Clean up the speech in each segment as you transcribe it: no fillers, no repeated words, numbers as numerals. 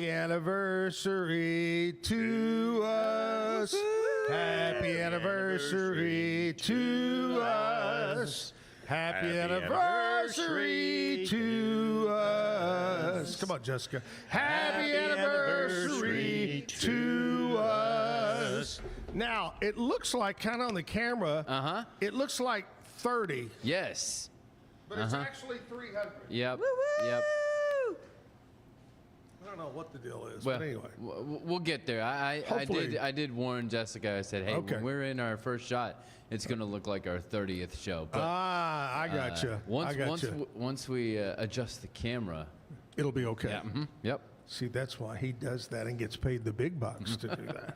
Anniversary to us. Happy anniversary to us. Happy anniversary to us. Come on, Jessica. Happy anniversary to us. Now, it looks like, kind of on the camera, it looks like 30. Yes. But it's actually 300. Yep. Woo-woo! Yep. I don't know what the deal is, Well, but anyway. We'll get there. I did warn Jessica. I said, hey, when we're in our first shot, it's going to look like our 30th show. But, I got you. Once we adjust the camera, it'll be okay. Yeah. Yep. See, that's why he does that and gets paid the big bucks to do that.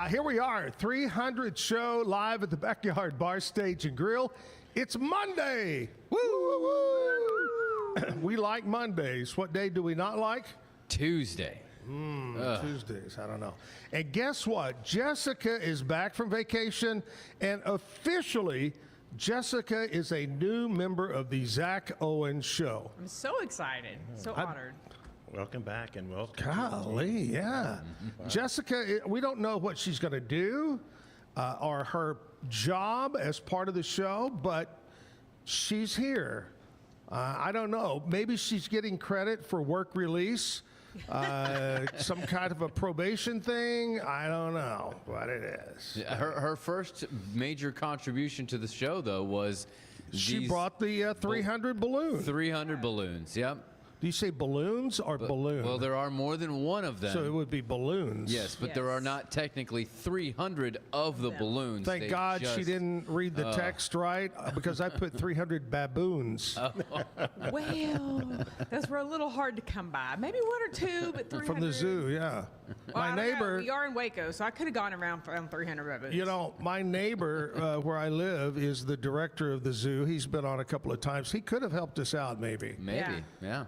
Here we are, 300 show live at the Backyard Bar Stage and Grill. It's Monday. Woo, woo, woo. We like Mondays. What day do we not like? Tuesday. Tuesdays, I don't know. And guess what? Jessica is back from vacation, and officially, Jessica is a new member of the Zack Owen Show. I'm so excited, so honored. Welcome back and welcome. Golly, yeah. Jessica, we don't know what she's going to do or her job as part of the show, but she's here. I don't know. Maybe she's getting credit for work release, some kind of a probation thing. I don't know what it is. Her first major contribution to the show, though, was she brought the 300 balloons. 300 balloons, yep. Do you say balloons or balloon? Well, there are more than one of them. So it would be balloons. Yes, but there are not technically 300 of the balloons. Thank God she didn't read the text right, because I put 300 baboons. Well, those were a little hard to come by. Maybe one or two, but 300. From the zoo, yeah. Well, my neighbor. We are in Waco, so I could have gone around 300 baboons. You know, my neighbor where I live is the director of the zoo. He's been on a couple of times. He could have helped us out, maybe. Maybe, yeah.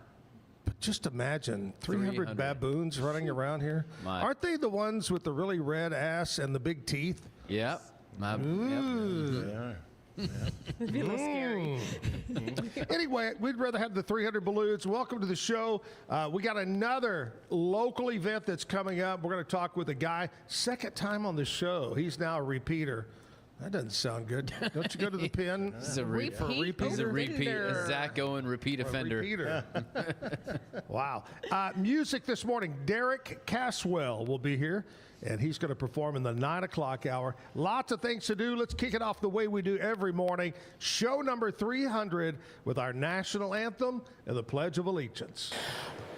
But just imagine 300 baboons running around here. Aren't they the ones with the really red ass and the big teeth? Yep. They are. It'd be a little scary. Anyway, we'd rather have the 300 balloons. Welcome to the show. We got another local event that's coming up. We're going to talk with a guy, second time on the show. He's now a repeater. That doesn't sound good. Don't you go to the pen? He's a repeat. He's a repeat. A Zack Owen repeat offender. Repeater. Wow. Music this morning. Darik Caswell will be here, and he's going to perform in the 9 o'clock hour. Lots of things to do. Let's kick it off the way we do every morning. Show number 300 with our national anthem and the Pledge of Allegiance.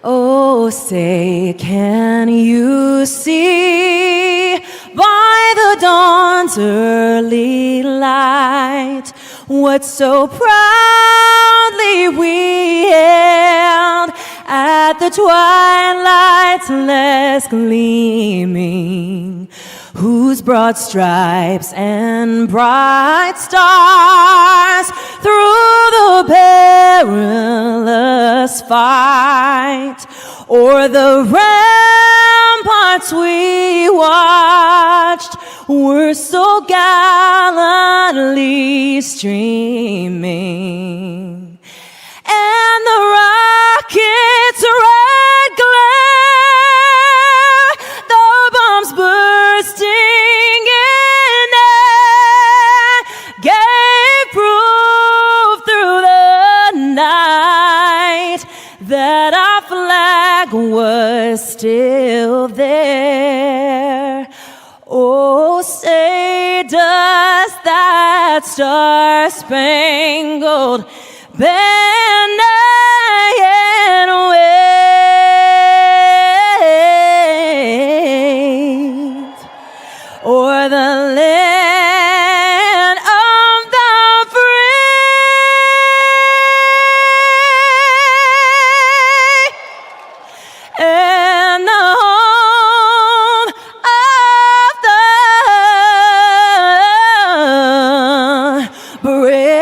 Oh, say, can you see by the dawn's early light what so proudly we hailed at the twilight's last gleaming, whose broad stripes and bright stars through the perilous fight o'er the ramparts we watched were so gallantly streaming, and the rocket's red glare, the bombs bursting in air, gave proof through the night that our flag was still there. Oh, say does that star-spangled banner yet wave o'er the land of the free and the home of the brave.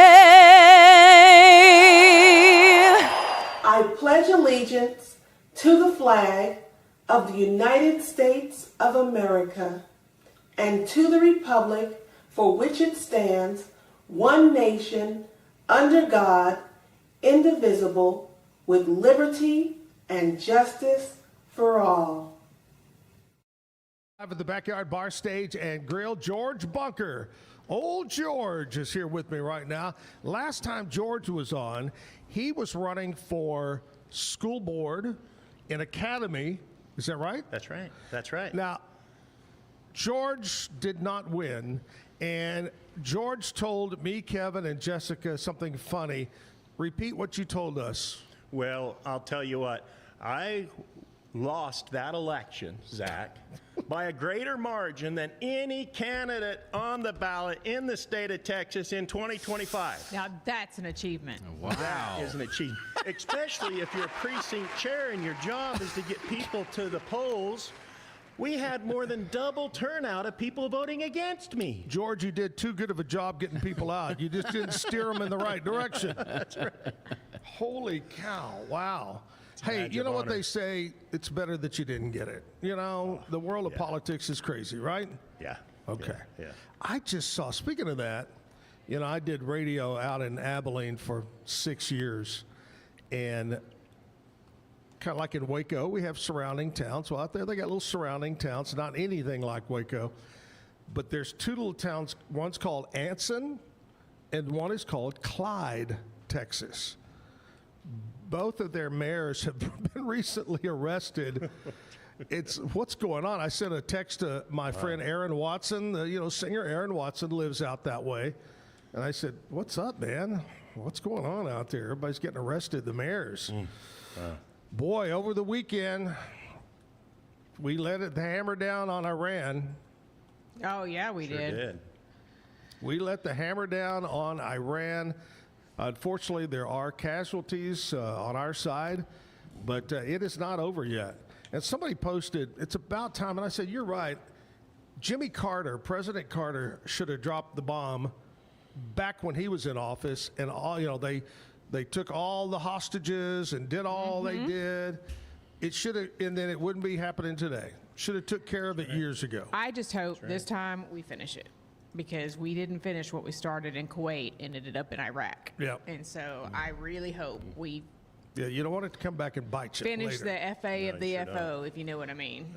of the United States of America and to the republic for which it stands, one nation, under God, indivisible, with liberty and justice for all. Live at the Backyard Bar Stage and Grill, George Bunker. Old George is here with me right now. Last time George was on, he was running for school board in Academy. Is that right? That's right. That's right. Now, George did not win, and George told me, Kevin, and Jessica something funny. Repeat what you told us. Well, I'll tell you what. I lost that election, Zach, by a greater margin than any candidate on the ballot in the state of Texas in 2025. Now that's an achievement. Wow. That is an achievement, especially if you're a precinct chair and your job is to get people to the polls. We had more than double turnout of people voting against me. George, you did too good of a job getting people out. You just didn't steer them in the right direction. That's right. Holy cow. Wow. Hey, you know what they say? It's better that you didn't get it. You know, the world of politics is crazy, right? Yeah. Okay. Yeah. I just saw, speaking of that, you know, I did radio out in Abilene for 6 years. And kind of like in Waco, we have surrounding towns. Well, out there, they got little surrounding towns, not anything like Waco. But there's two little towns. One's called Anson, and one is called Clyde, Texas. Both of their mayors have been recently arrested. It's what's going on. I sent a text to my friend Aaron Watson. Singer Aaron Watson lives out that way. And I said, what's up, man? What's going on out there? Everybody's getting arrested, the mayors. Boy, over the weekend, we let the hammer down on Iran. Oh, yeah, we Sure did. We let the hammer down on Iran. Unfortunately, there are casualties on our side, but it is not over yet. And somebody posted, it's about time, and I said, you're right. Jimmy Carter, President Carter, should have dropped the bomb back when he was in office, and they took all the hostages and did all they did. It should have, and then it wouldn't be happening today. Should have took care of it years ago. I just hope this time we finish it, because we didn't finish what we started in Kuwait and ended up in Iraq. Yeah. And so I really hope we Yeah, you don't want it to come back and bite you finish later. the FA of the you FO, if you know what I mean.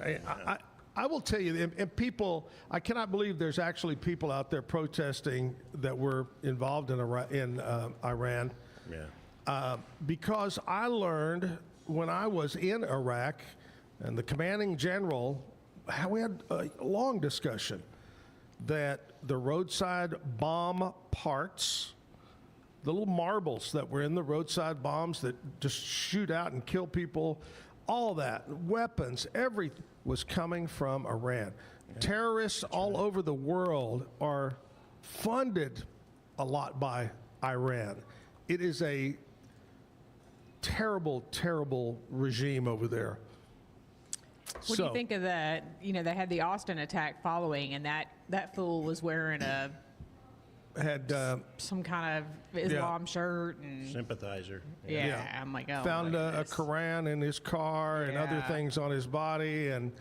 I will tell you, and people, I cannot believe there's actually people out there protesting that were involved in Iran. Yeah. Because I learned when I was in Iraq, and the commanding general, we had a long discussion that the roadside bomb parts, the little marbles that were in the roadside bombs that just shoot out and kill people, all that, weapons, everything was coming from Iran. Yeah. Terrorists all over the world are funded a lot by Iran. It is a terrible, terrible regime over there. What do you think of that? You know, they had the Austin attack following, and that fool was wearing some kind of Islam shirt and Sympathizer. yeah. I'm like, oh, found a Quran in his car and other things on his body, and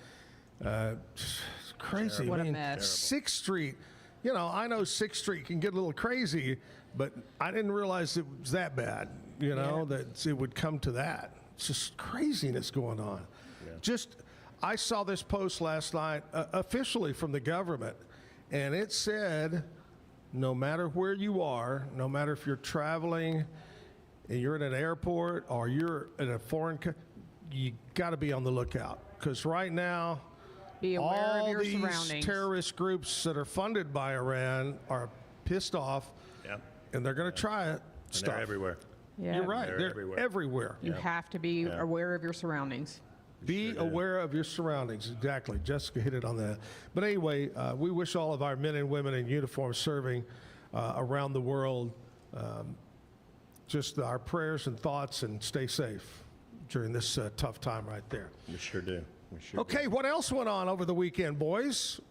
it's crazy. What I mean, a mess. 6th Street. You know, I know 6th Street can get a little crazy, but I didn't realize it was that bad. You know, that it would come to that. It's just craziness going on. Yeah. I saw this post last night, officially from the government, and it said, no matter where you are, no matter if you're traveling and you're in an airport or you're in a foreign country, you got to be on the lookout. Because right now, be aware all of your these surroundings. Terrorist groups that are funded by Iran are pissed off, and they're going to try it. And they're everywhere. Yeah. You're right. They're everywhere. You have to be aware of your surroundings. Be aware of your surroundings. Exactly. Jessica hit it on that. But anyway, we wish all of our men and women in uniform serving around the world just our prayers and thoughts, and stay safe during this tough time right there. We sure do. Okay, what else went on over the weekend, boys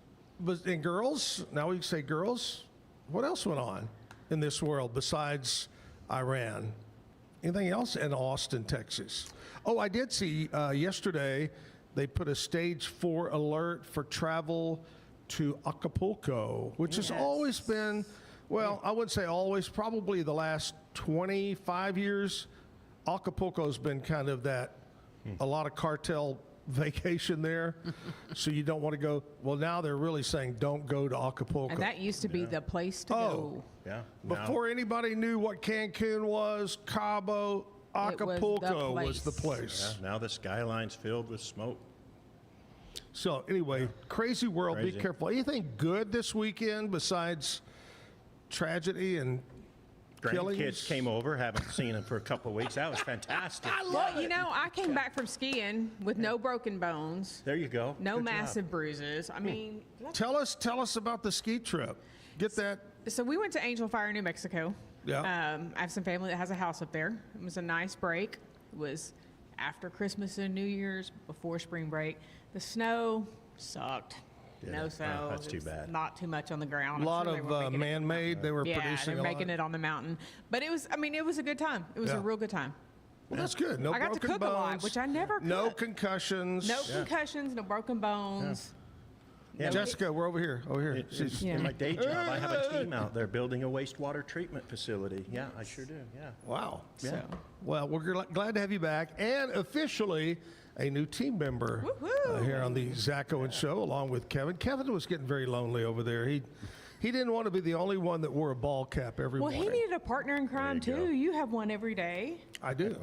and girls? Now we can say girls. What else went on in this world besides Iran? Anything else in Austin, Texas? Oh, I did see yesterday they put a stage 4 alert for travel to Acapulco, which has always been, well, I wouldn't say always, probably the last 25 years, Acapulco's been kind of that, a lot of cartel vacation there, so you don't want to go. Well, now they're really saying don't go to Acapulco. And that used to be the place to go. Yeah. Before anybody knew what Cancun was, Cabo, Acapulco was the place. Yeah, now the skyline's filled with smoke. So anyway, crazy world. Crazy. Be careful. Anything good this weekend besides tragedy and killings? Grandkids came over. Haven't seen them for a couple of weeks. That was fantastic. Well, you know, I came back from skiing with no broken bones, There you go. no Good massive job. bruises. I mean, Tell us about the ski trip. Get that. so we went to Angel Fire, New Mexico. Yeah. I have some family that has a house up there. It was a nice break. It was after Christmas and New Year's, before spring break. The snow sucked. No snow. that's It too was bad. Not too much on the ground. A I'm lot sure they were of making it- man-made. They were Yeah, producing they're a lot. making it on the mountain. But it was, I mean, it was a good time. It was Yeah. a real good time. Well, that's good. No I got to broken cook bones. a lot, which I never No cooked. concussions. No concussions, no broken bones. Yeah, Jessica, we're over here. Over here. She's- Yeah. In my day job, I have a team out there building a wastewater treatment facility. Yeah, I sure do. Yeah. Wow. So, Well, we're glad to have you back, and officially a new team member here on the Zack Owen Show, along with Kevin. Kevin was getting very lonely over there. He didn't want to be the only one that wore a ball cap every well, morning. he needed a partner in crime There you too. go. You have one every day. I do.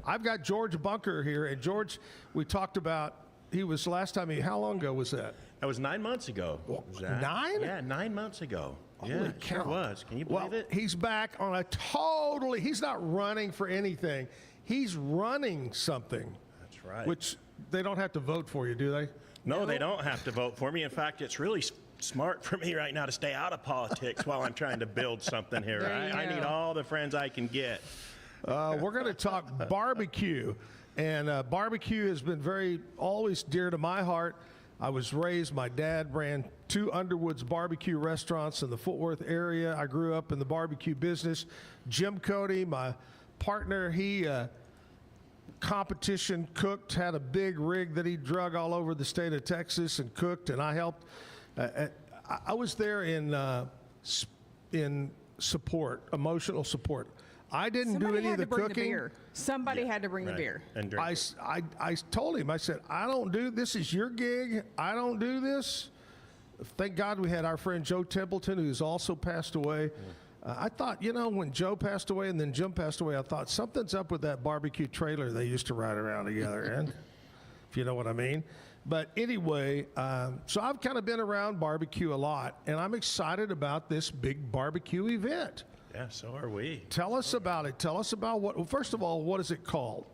I've got George Bunker here, and George, we talked about. He was last time. How long ago was that? That was 9 months ago. Zach. 9? Yeah, 9 months ago. Holy Yeah, it sure cow. was. Can you believe Well, it? he's back on a totally. He's not running for anything. He's running something. That's right. Which they don't have to vote for you, do they? No, they don't have to vote for me. In fact, it's really smart for me right now to stay out of politics while I'm trying to build something here. There you I need go. all the friends I can get. We're going to talk barbecue, and barbecue has been always dear to my heart. I was raised, my dad ran 2 Underwoods barbecue restaurants in the Fort Worth area. I grew up in the barbecue business. Jim Cody, my partner, he competition cooked, had a big rig that he drug all over the state of Texas and cooked, and I helped. I was there in support, emotional support. I didn't Somebody do any had of the to bring cooking. the beer. Somebody had to bring the Right. beer. And drink it. I told him, I said, I don't do this. Is your gig. I don't do this. Thank God we had our friend Joe Templeton, who's also passed away. I thought, when Joe passed away and then Jim passed away, I thought something's up with that barbecue trailer they used to ride around together in, if you know what I mean. But anyway, so I've kind of been around barbecue a lot, and I'm excited about this big barbecue event. Yeah, so are we. Tell us about it. Tell us about well, first of all, what is it called?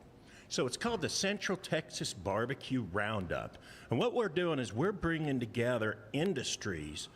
So it's called the Central Texas Barbecue Roundup. And what we're doing is we're bringing together industries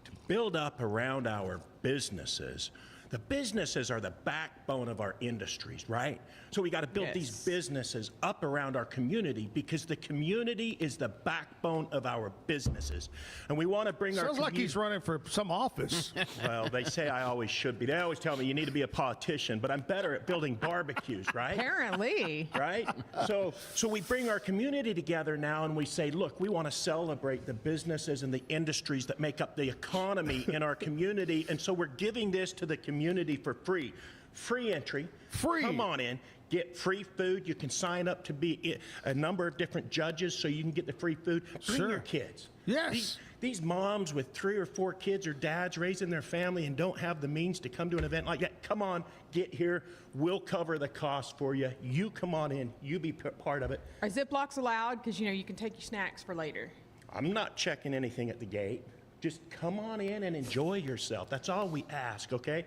to build up around our businesses. The businesses are the backbone of our industries, right? So we got to build these businesses up around our community because the community is the backbone of our businesses. And we want to bring our Sounds like he's running for some office. Well, they say I always should be. They always tell me you need to be a politician, but I'm better at building barbecues, right? Apparently. Right? So we bring our community together now and we say, look, we want to celebrate the businesses and the industries that make up the economy in our community. And so we're giving this to the community for free. Free entry. Free. Come on in. Get free food. You can sign up to be a number of different judges so you can get the free food. Bring Sure. your kids. Yes. These moms with 3 or 4 kids or dads raising their family and don't have the means to come to an event like that, come on, get here. We'll cover the cost for you. You come on in. You be part of it. Are Ziplocs allowed? Because, you can take your snacks for later. I'm not checking anything at the gate. Just come on in and enjoy yourself. That's all we ask, okay?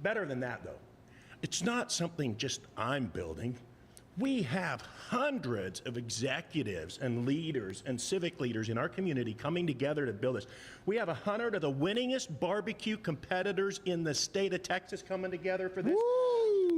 Better than that, though. It's not something just I'm building. We have hundreds of executives and leaders and civic leaders in our community coming together to build this. We have 100 of the winningest barbecue competitors in the state of Texas coming together for this.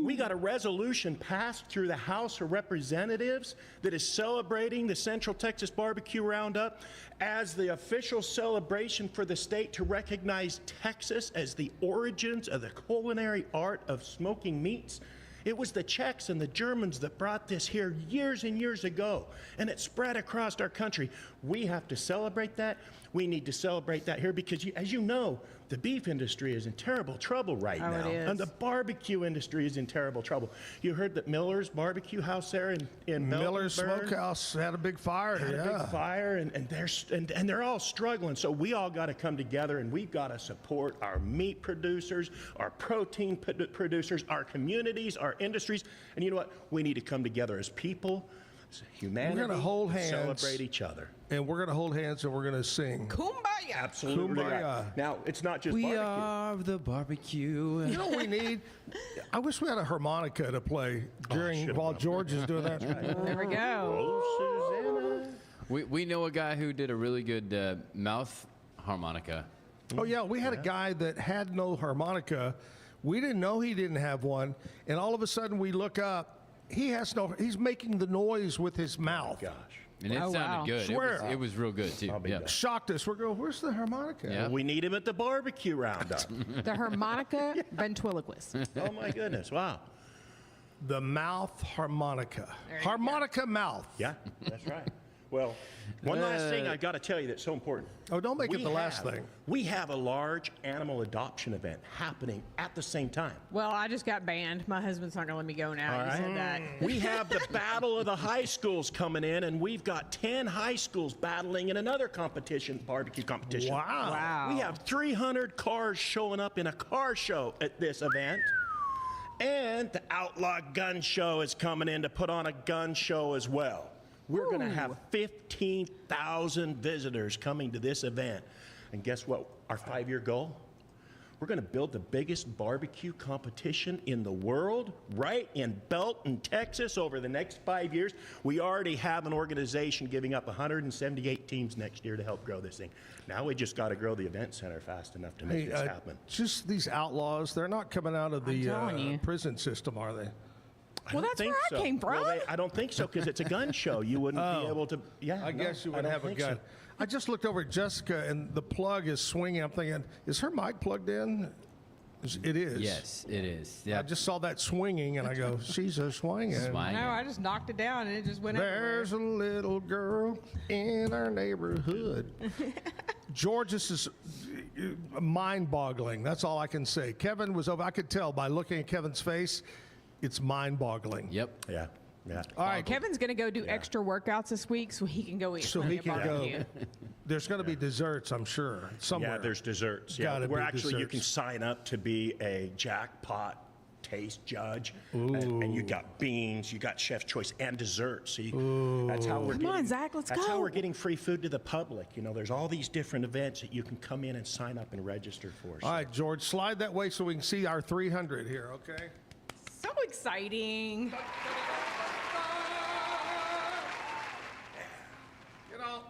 We got a resolution passed through the House of Representatives that is celebrating the Central Texas Barbecue Roundup as the official celebration for the state to recognize Texas as the origins of the culinary art of smoking meats. It was the Czechs and the Germans that brought this here years and years ago, and it spread across our country. We have to celebrate that. We need to celebrate that here because, as you know, the beef industry is in terrible trouble right now. It is. And the barbecue industry is in terrible trouble. You heard that Miller's Barbecue House there in Miller's Melbourne Smokehouse had a big fire. had a big fire, and they're all struggling. So we all got to come together, and we've got to support our meat producers, our protein producers, our communities, our industries. And you know what? We need to come together as people, as humanity, We're gonna hold hands. celebrate each other. And we're going to hold hands and we're going to sing. Kumbaya. Absolutely right. Kumbaya. Now, it's not just We barbecue. are the barbecue. You know what we need? I wish we had a harmonica to play while George is doing that. There we go. Oh, Susanna. We know a guy who did a really good mouth harmonica. Oh, yeah, we had a guy that had no harmonica. We didn't know he didn't have one. And all of a sudden we look up, he's making the noise with his mouth. Gosh. And it sounded wow. good. Swear. It was real good, too. be Yeah. back. Shocked us. We're going, where's the harmonica? Yeah. We need him at the barbecue roundup. The harmonica ventriloquist. Oh, my goodness. Wow. The mouth harmonica. There you Harmonica mouth. Yeah, that's right. Well, one last thing I got to tell you that's so important. Oh, don't make it the last thing. We have a large animal adoption event happening at the same time. Well, I just got banned. My husband's not going to let me go now. All You right. said that. We have the Battle of the High Schools coming in, and we've got 10 high schools battling in another competition, barbecue competition. Wow. Wow. We have 300 cars showing up in a car show at this event. And the Outlaw Gun Show is coming in to put on a gun show as well. We're going to have 15,000 visitors coming to this event. And guess what? Our 5-year goal? We're going to build the biggest barbecue competition in the world right in Belton, Texas over the next 5 years. We already have an organization giving up 178 teams next year to help grow this thing. Now we just got to grow the event center fast enough to make this happen. Just these outlaws, they're not coming out of telling the you. prison system, are they? Well, that's where I came from. Well, I don't think so because it's a gun show. You wouldn't be able to. Yeah, I guess you would don't have a think gun. so. I just looked over at Jessica, and the plug is swinging. I'm thinking, is her mic plugged in? It is. Yes, it is. Yeah. I just saw that swinging, and I go, she's a swinging. Swinging. No, I just knocked it down and it just went There's a little girl in our neighborhood. George, this is mind-boggling. That's all I can say. Kevin was over. I could tell by looking at Kevin's face, it's mind-boggling. Yep. Yeah, yeah. All right, Kevin's going to go do extra workouts this week so he can go eat so plenty he of can go. barbecue. There's going to be desserts, I'm sure, somewhere. Yeah, there's desserts. Yeah, Gotta where be actually you can desserts. sign up to be a jackpot taste judge, and you got beans, you got chef's choice, and desserts. So that's how we're Come getting. on, Zach, let's That's how go. we're getting free food to the public. You know, there's all these different events that you can come in and sign up and register for. So. All right, George, slide that way so we can see our 300 here, okay? So exciting. You know,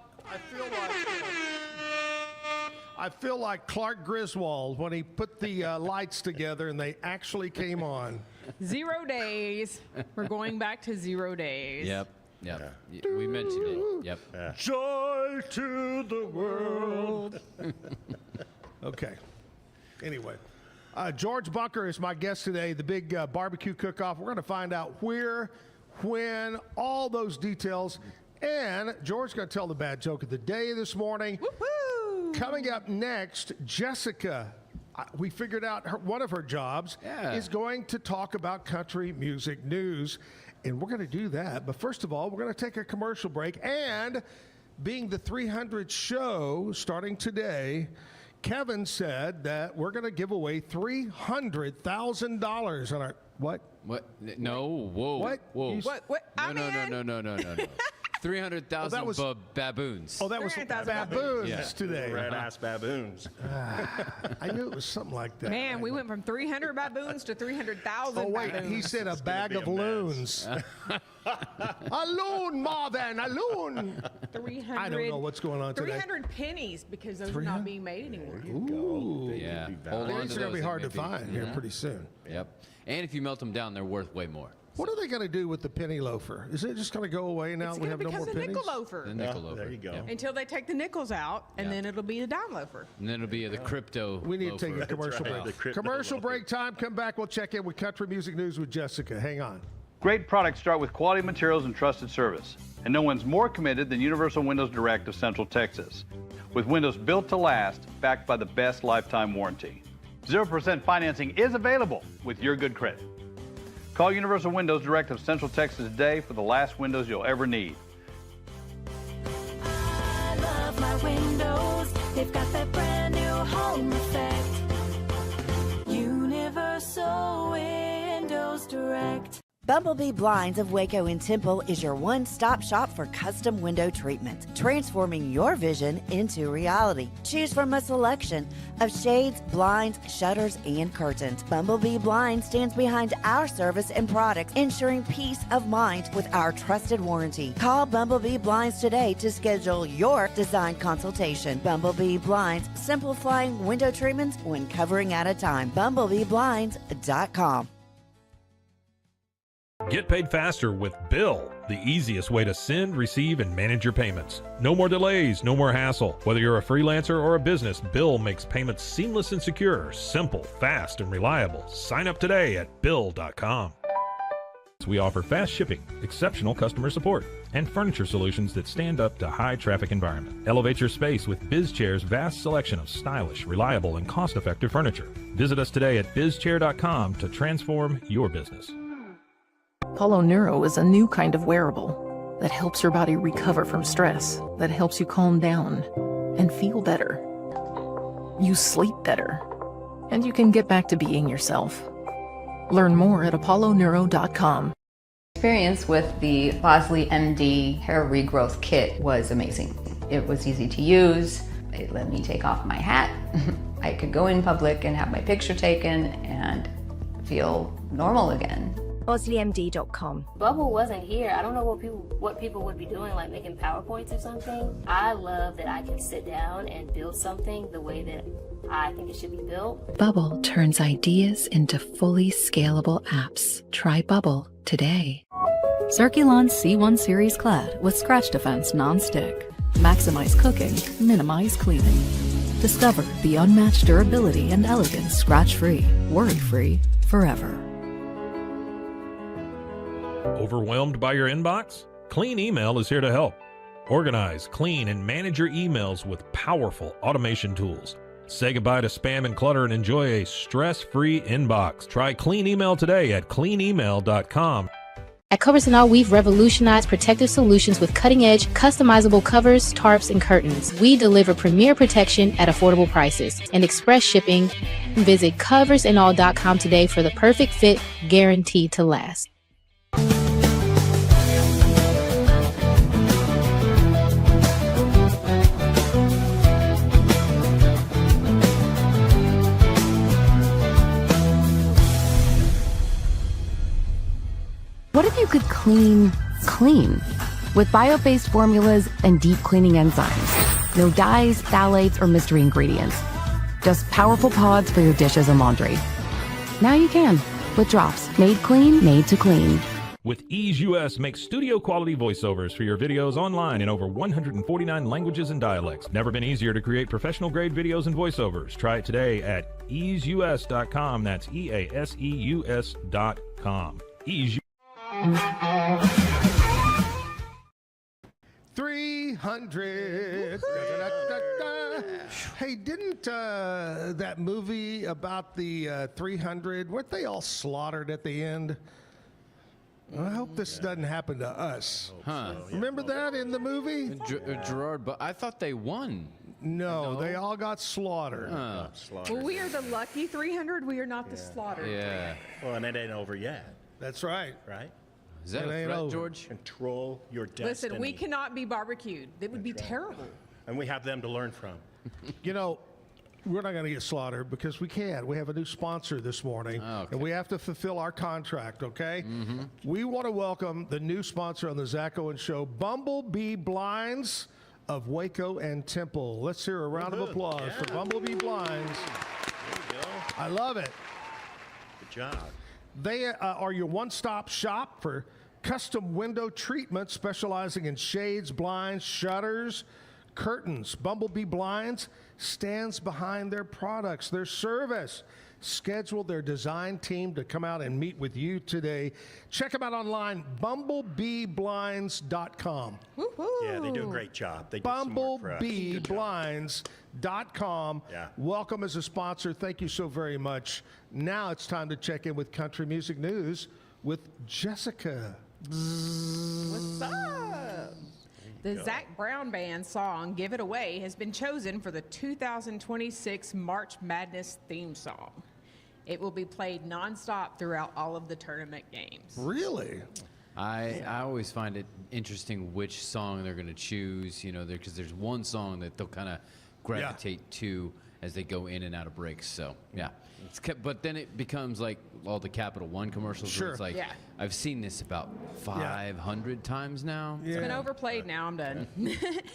I feel like Clark Griswold when he put the lights together and they actually came on. 0 days. We're going back to 0 days. Yep. Yep. We mentioned it. Yep. Joy to the world. Okay. Anyway, George Bunker is my guest today, the big barbecue cook-off. We're going to find out where, when, all those details. And George's going to tell the bad joke of the day this morning. Woo-hoo. Coming up next, Jessica. We figured out one of her jobs is going to talk about country music news. And we're going to do that. But first of all, we're going to take a commercial break. And being the 300th show starting today, Kevin said that we're going to give away $300,000 on our what? What? No. Whoa. What? Whoa. What? I'm in. No. 300,000 baboons. Oh, that was 300,000 baboons Yeah. today. Red ass baboons. I knew it was something like that. Man, we went from 300 baboons to 300,000 Oh wait, baboons. he said a bag be of a mess. loons. A loon, Marvin, a loon. 300, I don't know what's going on today. 300 pennies because those are not being made anymore. Ooh. Yeah. Hold on These to are going to those. be hard They to may be- find here pretty soon. Yep. And if you melt them down, they're worth way more. What are they going to do with the penny loafer? Is it just going to go away now? It's We going to have no more become the pennies. nickel loafer. The nickel loafer. There you go. Yep. Until they take the nickels out, and then it'll be the dime loafer. And then it'll be the crypto. We need to take a loafer. commercial right, the break. crypto Commercial loafer. break time. Come back. We'll check in with country music news with Jessica. Hang on. Great products start with quality materials and trusted service. And no one's more committed than Universal Windows Direct of Central Texas. With windows built to last, backed by the best lifetime warranty. 0% financing is available with your good credit. Call Universal Windows Direct of Central Texas today for the last windows you'll ever need. I love my windows. They've got that brand new home effect. Universal Windows Direct. Bumblebee Blinds of Waco and Temple is your one-stop shop for custom window treatment, transforming your vision into reality. Choose from a selection of shades, blinds, shutters, and curtains. Bumblebee Blinds stands behind our service and products, ensuring peace of mind with our trusted warranty. Call Bumblebee Blinds today to schedule your design consultation. Bumblebee Blinds, simplifying window treatments one covering at a time. BumblebeeBlinds.com. Get paid faster with Bill, the easiest way to send, receive, and manage your payments. No more delays, no more hassle. Whether you're a freelancer or a business, Bill makes payments seamless and secure, simple, fast, and reliable. Sign up today at Bill.com. We offer fast shipping, exceptional customer support, and furniture solutions that stand up to high traffic environment. Elevate your space with BizChair's vast selection of stylish, reliable, and cost-effective furniture. Visit us today at BizChair.com to transform your business. Polo Neuro is a new kind of wearable that helps your body recover from stress, that helps you calm down and feel better. You sleep better, and you can get back to being yourself. Learn more at apolloneuro.com. Experience with the Bosley MD hair regrowth kit was amazing. It was easy to use. It let me take off my hat. I could go in public and have my picture taken and feel normal again. BosleyMD.com. Bubble wasn't here. I don't know what people would be doing, like making PowerPoints or something. I love that I can sit down and build something the way that I think it should be built. Bubble turns ideas into fully scalable apps. Try Bubble today. Circulon C1 Series Clad with Scratch Defense Non-Stick. Maximize cooking, minimize cleaning. Discover the unmatched durability and elegance scratch-free, worry-free, forever. Overwhelmed by your inbox? Clean Email is here to help. Organize, clean, and manage your emails with powerful automation tools. Say goodbye to spam and clutter and enjoy a stress-free inbox. Try Clean Email today at cleanemail.com. At Covers & All, we've revolutionized protective solutions with cutting-edge, customizable covers, tarps, and curtains. We deliver premier protection at affordable prices and express shipping. Visit coversandall.com today for the perfect fit, guaranteed to last. What if you could clean clean? With bio-based formulas and deep cleaning enzymes. No dyes, phthalates, or mystery ingredients. Just powerful pods for your dishes and laundry. Now you can, with drops made clean, made to clean. With Ease US, make studio quality voiceovers for your videos online in over 149 languages and dialects. Never been easier to create professional grade videos and voiceovers. Try it today at easeus.com. That's EASEUS.com. Ease 300. Hey, didn't that movie about the 300, weren't they all slaughtered at the end? I hope this doesn't happen to us. Huh. Remember that in the movie? Gerard, but I thought they won. No, they all got slaughtered. Well, we are the lucky 300. We are not the slaughtered. Yeah. Well, and it ain't over yet. That's right. Right? Is that a threat, George? Control your destiny. Listen, we cannot be barbecued. It would be terrible. And we have them to learn from. You know, we're not going to get slaughtered because we can't. We have a new sponsor this morning, and we have to fulfill our contract, okay? We want to welcome the new sponsor on the Zack Owen Show, Bumblebee Blinds of Waco and Temple. Let's hear a round of applause for Bumblebee Blinds. There you go. I love it. Good job. They are your one-stop shop for custom window treatment, specializing in shades, blinds, shutters, curtains. Bumblebee Blinds stands behind their products, their service. Schedule their design team to come out and meet with you today. Check them out online, bumblebeeblinds.com. Yeah, they do a great job. They do some work for us. Bumblebeeblinds.com. Yeah. Welcome as a sponsor. Thank you so very much. Now it's time to check in with country music news with Jessica. What's up? The Zac Brown Band song Give It Away has been chosen for the 2026 March Madness theme song. It will be played nonstop throughout all of the tournament games. Really? I always find it interesting which song they're going to choose, because there's one song that they'll kind of gravitate to as they go in and out of breaks. So, yeah. But then it becomes like all the Capital One commercials. Sure. Where it's like, I've seen this about 500 times now. It's been overplayed now. I'm done.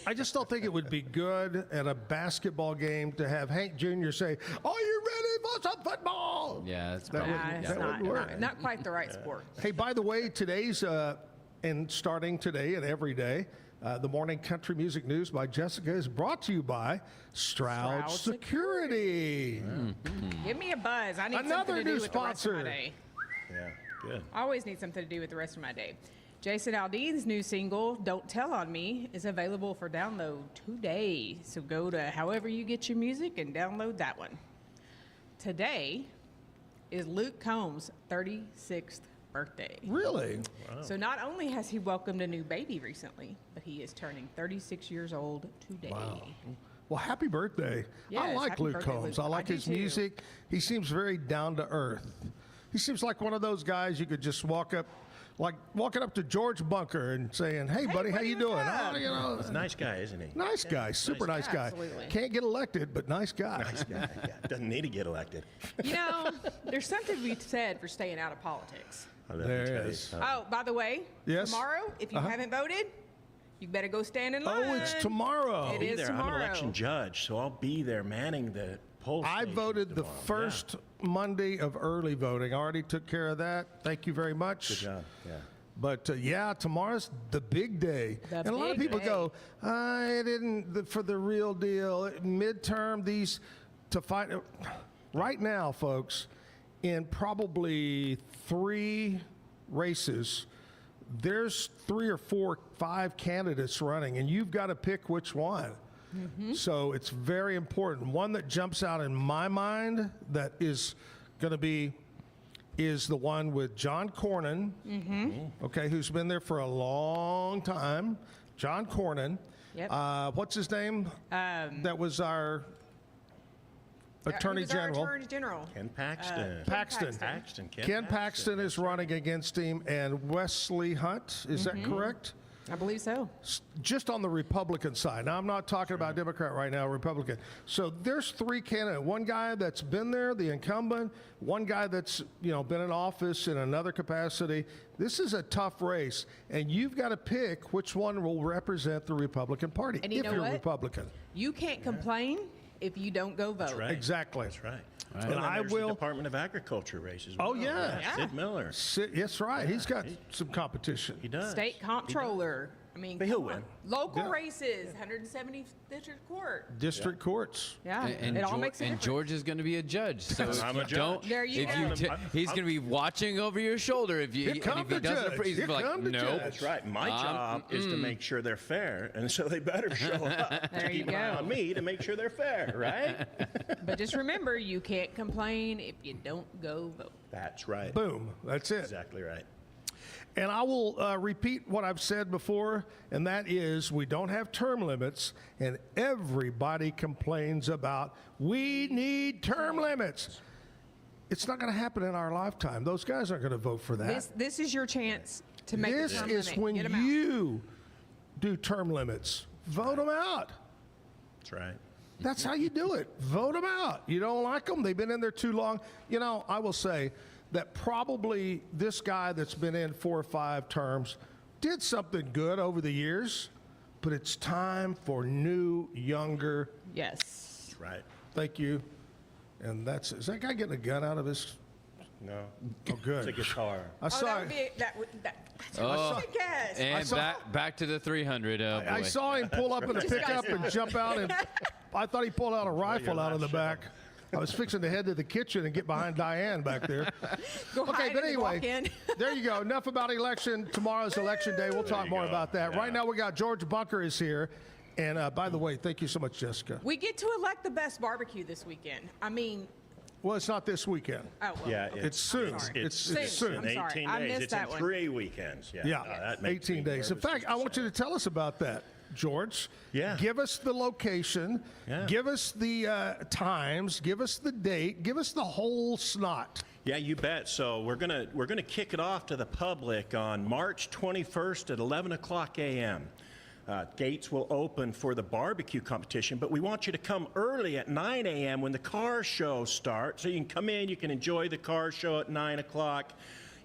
I just don't think it would be good at a basketball game to have Hank Jr. say, "Are you ready for some football?" Yeah, that's not quite the right sport. Hey, by the way, today's and starting today and every day, the Morning Country Music News by Jessica is brought to you by Stroud Security. Give me a buzz. I need Another something to new do with the rest of my sponsor. day. Yeah, good. I always need something to do with the rest of my day. Jason Aldean's new single, Don't Tell on Me, is available for download today. So go to however you get your music and download that one. Today is Luke Combs' 36th birthday. Really? Wow. So not only has he welcomed a new baby recently, but he is turning 36 years old today. Wow. Well, happy birthday. Yes, I like happy Luke birthday, Combs. Luke. I like I do his too. music. He seems very down to earth. He seems like one of those guys you could just walk up, like walking up to George Bunker and saying, "Hey, buddy, how you doing?" Oh, He's a nice guy, isn't he? Nice guy, super nice guy. Absolutely. Can't get elected, but nice guy. Nice guy. Yeah. Doesn't need to get elected. There's something to be said for staying out of politics. There is. Oh, by the way, Yes? tomorrow, if you haven't voted, you better go stand in line. Oh, it's tomorrow. It is tomorrow. I'm an election judge, so I'll be there manning the poll I station voted the tomorrow. first Monday of early voting. I already took care of that. Thank you very much. Good job. Yeah. But tomorrow's the big day. The And a lot of big people day. go, I didn't, for the real deal, midterm, these to fight. Right now, folks, in probably 3 races, there's 3 or 4, 5 candidates running, and you've got to pick which one. So it's very important. One that jumps out in my mind that is going to be is the one with John Cornyn, okay, who's been there for a long time. John Cornyn. Yep. What's his name? That was our Attorney General. Attorney General. Ken Paxton. Ken Paxton is running against him, and Wesley Hunt. Is that correct? I believe so. Just on the Republican side. Now, I'm not talking about Democrat right now, Republican. So there's 3 candidates. One guy that's been there, the incumbent. One guy that's, been in office in another capacity. This is a tough race, and you've got to pick which one will represent the Republican Party And you if know you're what? Republican. You can't complain if you don't go vote. Right. Exactly. That's right. And Well, I there's will. the Department of Agriculture race as well. Oh, yeah. Sid Miller. Yes, right. He's got some competition. He does. State comptroller. I mean, But he'll come on. win. Local Yeah. races, 170 district court. District courts. Yeah, And, it all makes a and difference. George is going to be a judge. So if I'm you a judge. don't, There you if go. you he's going to be watching over your shoulder if you Here and come if he the doesn't. judge. He's Here like, come the no. judge. That's right. My job is to make sure they're fair, and so they better show up There to you keep an eye go. on me to make sure they're fair, right? But just remember, you can't complain if you don't go vote. That's right. Boom. That's it. Exactly right. And I will repeat what I've said before, and that is we don't have term limits, and everybody complains about we need term limits. It's not going to happen in our lifetime. Those guys aren't going to vote for that. This is your chance to make This the term is limit. when Get 'em out. you do term limits. Vote them out. That's right. That's how you do it. Vote them out. You don't like them? They've been in there too long. I will say that probably this guy that's been in 4 or 5 terms did something good over the years, but it's time for new, younger. Yes. That's right. Thank you. And is that guy getting a gun out of his No. Oh, good. It's a guitar. I saw that would be that's Oh, what I guess. And back to the 300. Oh, boy. I saw him pull up in a pickup and jump out, and I thought he pulled out a rifle out of the back. I was fixing to head to the kitchen and get behind Diane back there. Okay, but anyway, there you go. Enough about election. Tomorrow's election day. We'll talk more about that. Right now, we got George Bunker is here. And by the way, thank you so much, Jessica. We get to elect the best barbecue this weekend. I mean, well, it's not this weekend. Oh, well. Yeah, it's soon. It's soon. I'm sorry. 18 I days. missed It's that in one. 3 weekends. Yeah, that makes 18 me days. In nervous fact, I want you to tell us about that, George. Yeah. Give us the location. Yeah. Give us the times. Give us the date. Give us the whole snot. Yeah, you bet. So we're gonna kick it off to the public on March 21st at 11 o'clock a.m. Gates will open for the barbecue competition, but we want you to come early at 9 a.m. when the car show starts. So you can come in, you can enjoy the car show at 9 o'clock.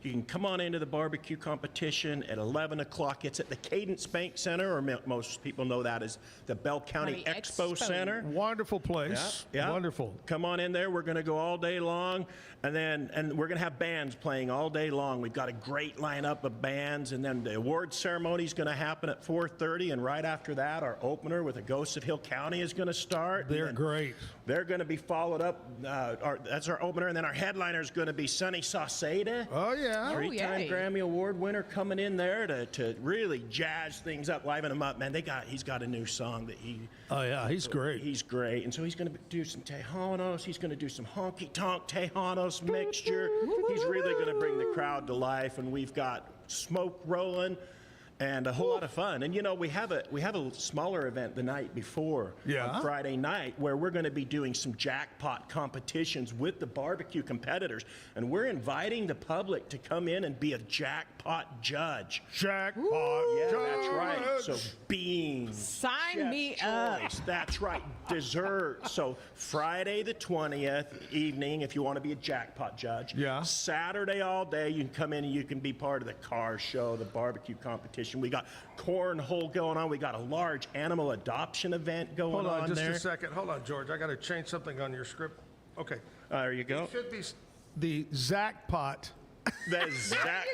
You can come on into the barbecue competition at 11 o'clock. It's at the Cadence Bank Center, or most people know that as the Bell County Expo Center. Wonderful place. Yeah. Wonderful. Come on in there. We're going to go all day long, and we're going to have bands playing all day long. We've got a great lineup of bands, and then the award ceremony is going to happen at 4:30, and right after that, our opener with the Ghosts of Hill County is going to start. They're great. They're going to be followed up. That's our opener, and then our headliner is going to be Sonny Sauceda. Oh, yeah. Three-time Grammy Award winner coming in there to really jazz things up, liven them up. Man, he's got a new song that he. Oh yeah, he's great. He's great, and so he's going to do some Tejanos. He's going to do some honky tonk Tejanos mixture. He's really going to bring the crowd to life, and we've got smoke rolling. And a whole lot of fun. And, you know, we have a smaller event the night before on Friday night where we're going to be doing some jackpot competitions with the barbecue competitors. And we're inviting the public to come in and be a jackpot judge. Jackpot Yeah, judge. that's right. So beans. Sign me up. That's right. Dessert. So Friday the 20th evening, if you want to be a jackpot judge. Yeah. Saturday all day, you can come in and you can be part of the car show, the barbecue competition. We got cornhole going on. We got a large animal adoption event going on. Hold on just there. a second. Hold on, George. I got to change something on your script. Okay. There you go. It should be the Zack Pot. That's right.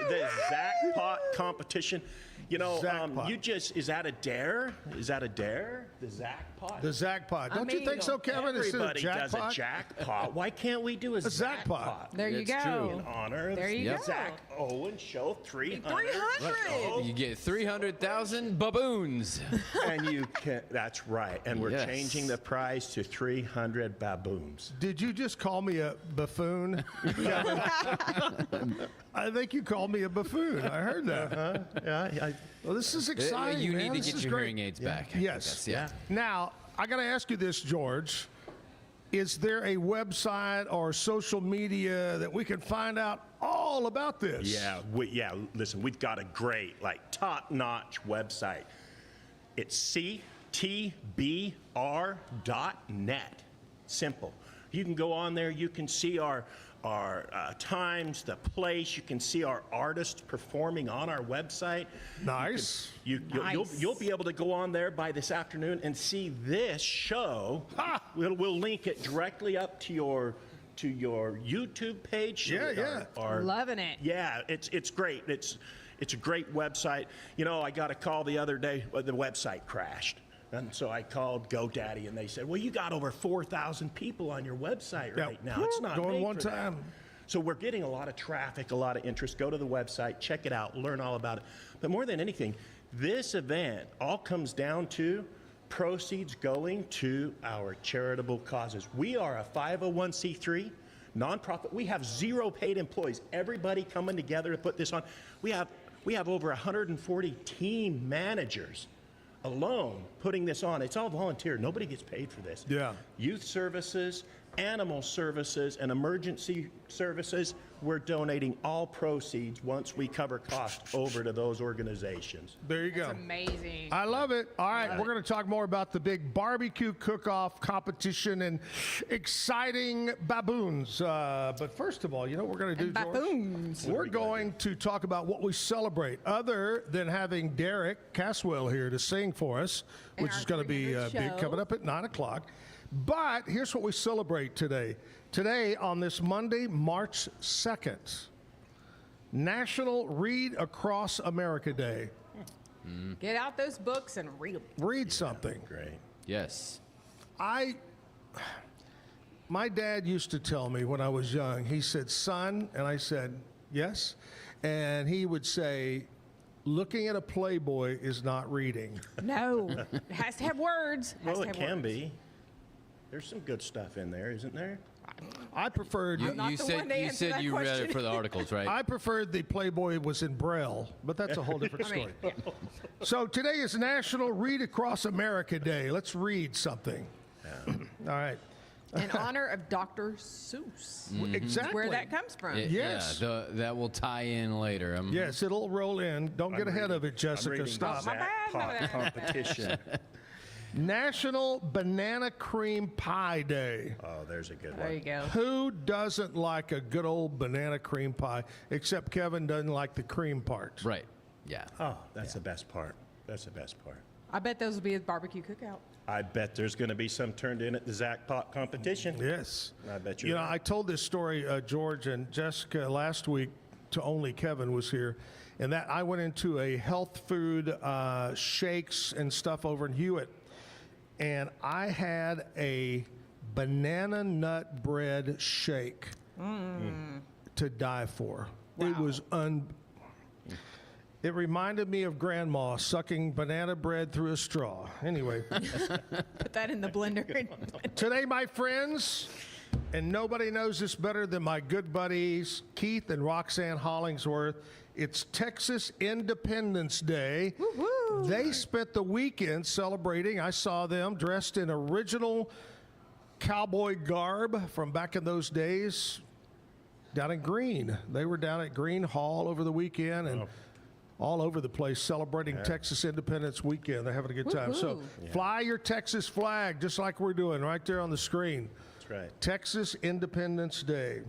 The Zack Pot competition. You know, is that a dare? Is that a dare? The Zack Pot? The Zack Pot. Don't you think so, Kevin? Everybody does a jackpot. Why can't we do a Zack Pot? There you go. In honor of the Zack Owen Show 300. 300. You get 300,000 baboons. And you can, that's right. And we're changing the prize to 300 baboons. Did you just call me a buffoon? I think you called me a buffoon. I heard that. Yeah. Well, this is exciting. You man. need This to is get your great. hearing aids back. Yes. Yeah. Now, I got to ask you this, George. Is there a website or social media that we can find out all about this? Yeah. Listen, we've got a great, top-notch website. It's ctbr.net. Simple. You can go on there. You can see our times, the place. You can see our artists performing on our website. Nice. You'll be able to go on there by this afternoon and see this show. We'll link it directly up to your YouTube page. Loving it. Yeah, it's great. It's a great website. You know, I got a call the other day. The website crashed. And so I called GoDaddy, and they said, well, you got over 4,000 people on your website right now. It's not going made one for that." time. So we're getting a lot of traffic, a lot of interest. Go to the website, check it out, learn all about it. But more than anything, this event all comes down to proceeds going to our charitable causes. We are a 501c3 nonprofit. We have 0 paid employees. Everybody coming together to put this on. We have over 140 team managers alone putting this on. It's all volunteer. Nobody gets paid for this. Yeah. Youth services, animal services, and emergency services, we're donating all proceeds once we cover costs over to those organizations. There you go. That's amazing. I love it. All right, we're going to talk more about the big barbecue cook-off competition and exciting baboons. But first of all, you know what we're going to do, George? Baboons. We're going to talk about what we celebrate, other than having Darik Caswell here to sing for us, which is going to be big, coming up at 9 o'clock. But here's what we celebrate today. Today, on this Monday, March 2nd, National Read Across America Day. Get out those books and read them. Read something. Great. Yes. My dad used to tell me when I was young, he said, son, and I said, yes. And he would say, looking at a Playboy is not reading. No, it has to have words. Well, it can be. There's some good stuff in there, isn't there? I preferred. You said you read it for the articles, right? I preferred the Playboy was in Braille, but that's a whole different story. So today is National Read Across America Day. Let's read something. All right. In honor of Dr. Seuss. Exactly. Where that comes from. Yes. Yeah, that will tie in later. Yes, it'll roll in. Don't get ahead of it, Jessica. Stop. Zack Pot competition. National Banana Cream Pie Day. Oh, there's a good one. There you go. Who doesn't like a good old banana cream pie? Except Kevin doesn't like the cream part. Right. Yeah. Oh, that's the best part. That's the best part. I bet those will be his barbecue cookout. I bet there's going to be some turned in at the Zack Pot competition. Yes. I bet you. You know, I told this story, George and Jessica, last week to only Kevin was here, and that I went into a health food shakes and stuff over in Hewitt, and I had a banana nut bread shake to die for. Wow. It was It reminded me of Grandma sucking banana bread through a straw. Anyway. Put that in the blender. Today, my friends, and nobody knows this better than my good buddies, Keith and Roxanne Hollingsworth, it's Texas Independence Day. Woo-hoo. They spent the weekend celebrating. I saw them dressed in original cowboy garb from back in those days down in Greene. They were down at Greene Hall over the weekend and all over the place celebrating Texas Independence Weekend. They're having a good time. So fly your Texas flag, just like we're doing right there on the screen. That's right. Texas Independence Day.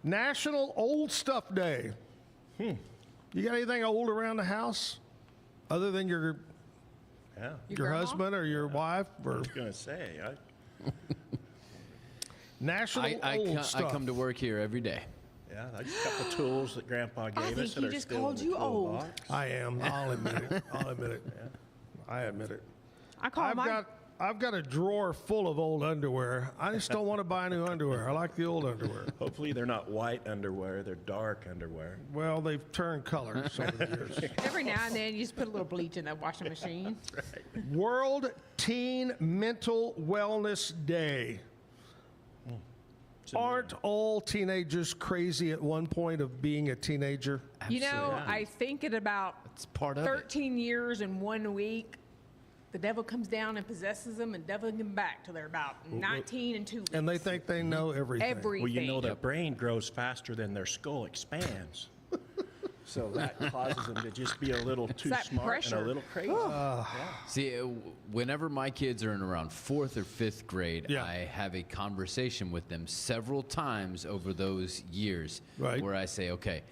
National Old Stuff Day. You got anything old around the house other than your husband or your wife? Or? I was going to say. National Old Stuff. I come to work here every day. Yeah, I just got the tools that Grandpa gave us that he are just still called in the you old. toolbox. I am. I'll admit it. I'll admit it. I admit it. I've got a drawer full of old underwear. I just don't want to buy new underwear. I like the old underwear. Hopefully they're not white underwear. They're dark underwear. Well, they've turned colors over the years. Every now and then, you just put a little bleach in that washing machine. Right. World Teen Mental Wellness Day. Aren't all teenagers crazy at one point of being a teenager? You know, I think at about It's part of 13 years and 1 week, the devil comes down and possesses them and devils them back till they're about 19 and 2 weeks. And they think they know everything. Everything. Well, you know, their brain grows faster than their skull expands. So that causes them to just be a little too that smart pressure. and a little crazy. See, whenever my kids are in around 4th or 5th grade, Yeah. I have a conversation with them several times over those years Right. where I say, okay,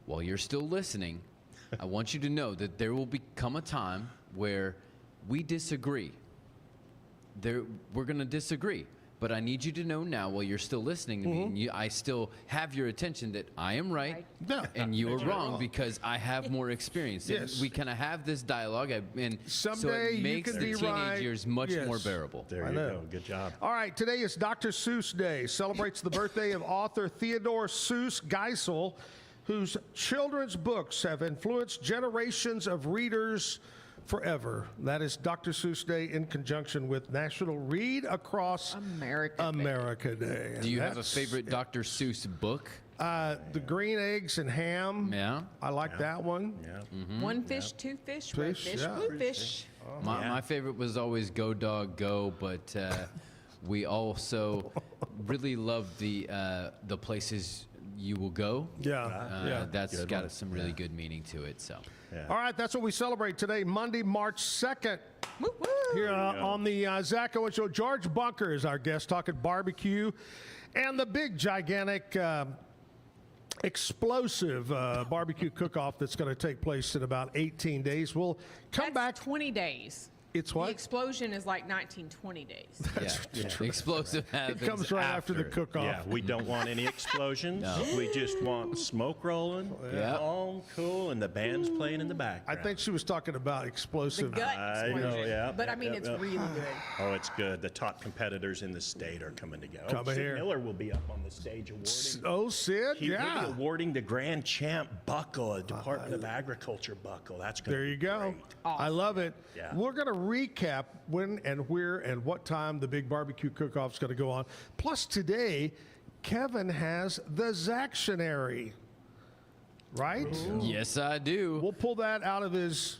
while you're still listening, I want you to know that there will become a time where we disagree. We're going to disagree. But I need you to know now, while you're still listening to me, and I still have your attention, that I am right, and you are wrong because I have more experience. Yes. We kind of have this dialogue, and so Someday it you makes can the be teenage right. years much Yes. more bearable. There I you know. go. Good job. All right, today is Dr. Seuss Day. Celebrates the birthday of author Theodore Seuss Geisel, whose children's books have influenced generations of readers forever. That is Dr. Seuss Day in conjunction with National Read Across America Day. And Do you have a that's favorite Dr. Seuss book? The Green Eggs and Ham. Yeah. I like that one. Yeah. One fish, two fish, red Fish, fish, yeah. blue fish. My favorite was always Go Dog Go, but we also really love the places you will go. Yeah. That's Good got one. some really good meaning to it. So. All right, that's what we celebrate today, Monday, March 2nd. Here on the Zack Owen Show. George Bunker is our guest, talking barbecue and the big, gigantic, explosive barbecue cook-off that's going to take place in about 18 days. We'll come back. 20 days. It's The what? explosion is like 1920 days. Yeah. The explosive happens. It comes right after the cook-off. Yeah, we don't want any explosions. No. We just want smoke rolling, calm, cool, and the band's playing in the background. I think she was talking about explosive. The gut I know, explosion. yeah. But I mean, it's really good. Oh, it's good. The top competitors in the state are coming together. Coming Sid here. Miller will be up on the stage awarding. Oh, Sid, He'll yeah. be awarding the Grand Champ buckle, a Department of Agriculture buckle. That's going to There be you go. great. I love it. Yeah. We're going to recap when and where and what time the big barbecue cook-off is going to go on. Plus, today, Kevin has the Zactionary, right? Yes, I do. We'll pull that out of his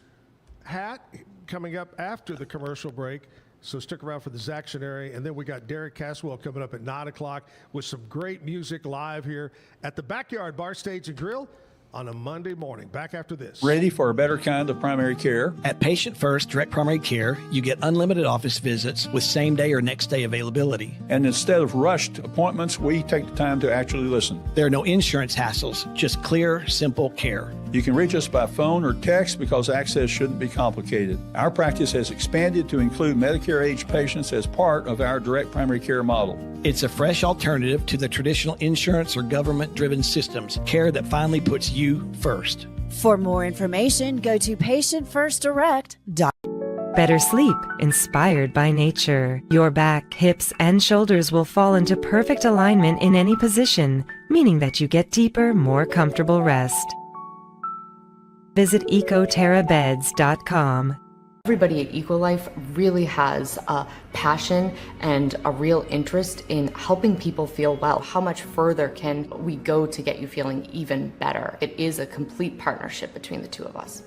hat coming up after the commercial break. So stick around for the Zactionary. And then we got Darik Caswell coming up at 9 o'clock with some great music live here at the Backyard Bar, Stage and Grill on a Monday morning. Back after this. Ready for a better kind of primary care? At Patient First Direct Primary Care, you get unlimited office visits with same-day or next-day availability. And instead of rushed appointments, we take the time to actually listen. There are no insurance hassles, just clear, simple care. You can reach us by phone or text because access shouldn't be complicated. Our practice has expanded to include Medicare-age patients as part of our direct primary care model. It's a fresh alternative to the traditional insurance or government-driven systems, care that finally puts you first. For more information, go to patientfirstdirect.com. Better sleep, inspired by nature. Your back, hips, and shoulders will fall into perfect alignment in any position, meaning that you get deeper, more comfortable rest. Visit ecoterrabeds.com. Everybody at EcoLife really has a passion and a real interest in helping people feel well. How much further can we go to get you feeling even better? It is a complete partnership between the two of us.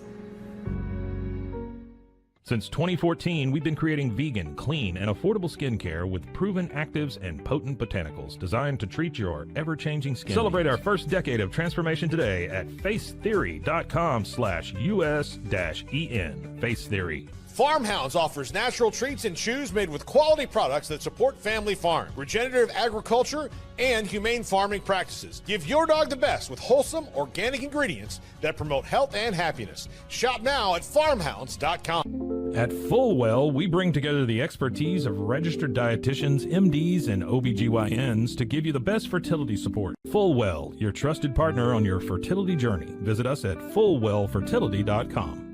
Since 2014, we've been creating vegan, clean, and affordable skincare with proven actives and potent botanicals designed to treat your ever-changing skin. Celebrate our first decade of transformation today at facetheory.com/US-EN. Face Theory. Farmhounds offers natural treats and chews made with quality products that support family farm, regenerative agriculture, and humane farming practices. Give your dog the best with wholesome, organic ingredients that promote health and happiness. Shop now at farmhounds.com. At Fullwell, we bring together the expertise of registered dietitians, MDs, and OBGYNs to give you the best fertility support. Fullwell, your trusted partner on your fertility journey. Visit us at fullwellfertility.com.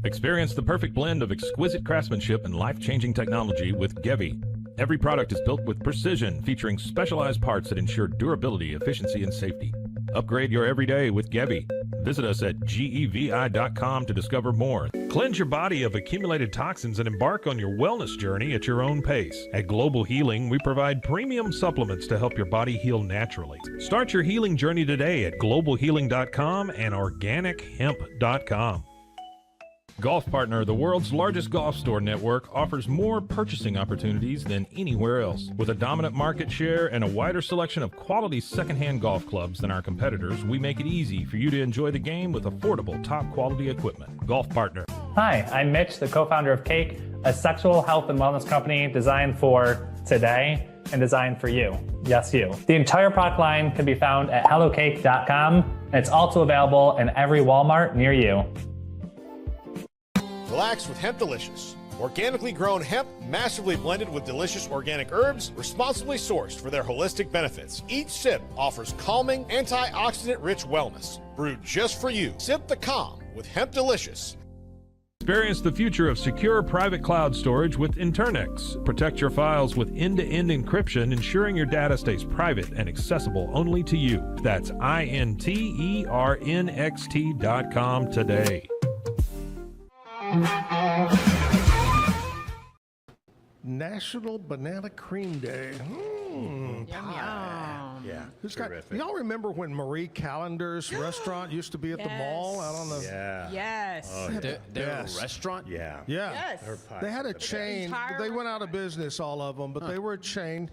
Experience the perfect blend of exquisite craftsmanship and life-changing technology with Gevi. Every product is built with precision, featuring specialized parts that ensure durability, efficiency, and safety. Upgrade your everyday with Gevi. Visit us at gevi.com to discover more. Cleanse your body of accumulated toxins and embark on your wellness journey at your own pace. At Global Healing, we provide premium supplements to help your body heal naturally. Start your healing journey today at globalhealing.com and organichemp.com. Golf Partner, the world's largest golf store network, offers more purchasing opportunities than anywhere else. With a dominant market share and a wider selection of quality secondhand golf clubs than our competitors, we make it easy for you to enjoy the game with affordable, top-quality equipment. Golf Partner. Hi, I'm Mitch, the co-founder of Cake, a sexual health and wellness company designed for today and designed for you. Yes, you. The entire product line can be found at hellocake.com, and it's also available in every Walmart near you. Relax with Hemp Delicious. Organically grown hemp, massively blended with delicious organic herbs, responsibly sourced for their holistic benefits. Each sip offers calming, antioxidant-rich wellness. Brewed just for you. Sip the calm with Hemp Delicious. Experience the future of secure private cloud storage with Internix. Protect your files with end-to-end encryption, ensuring your data stays private and accessible only to you. That's INTERNXT.com today. National Banana Cream Day. Yeah, Who's got, terrific. y'all remember when Marie Callender's restaurant used to be at the mall out on the... Yeah. Yes. Oh, yeah. Their restaurant? Yeah. Yeah. Yes. Her pie. They had a chain. entire They went out of business, all of them, but they were a chain.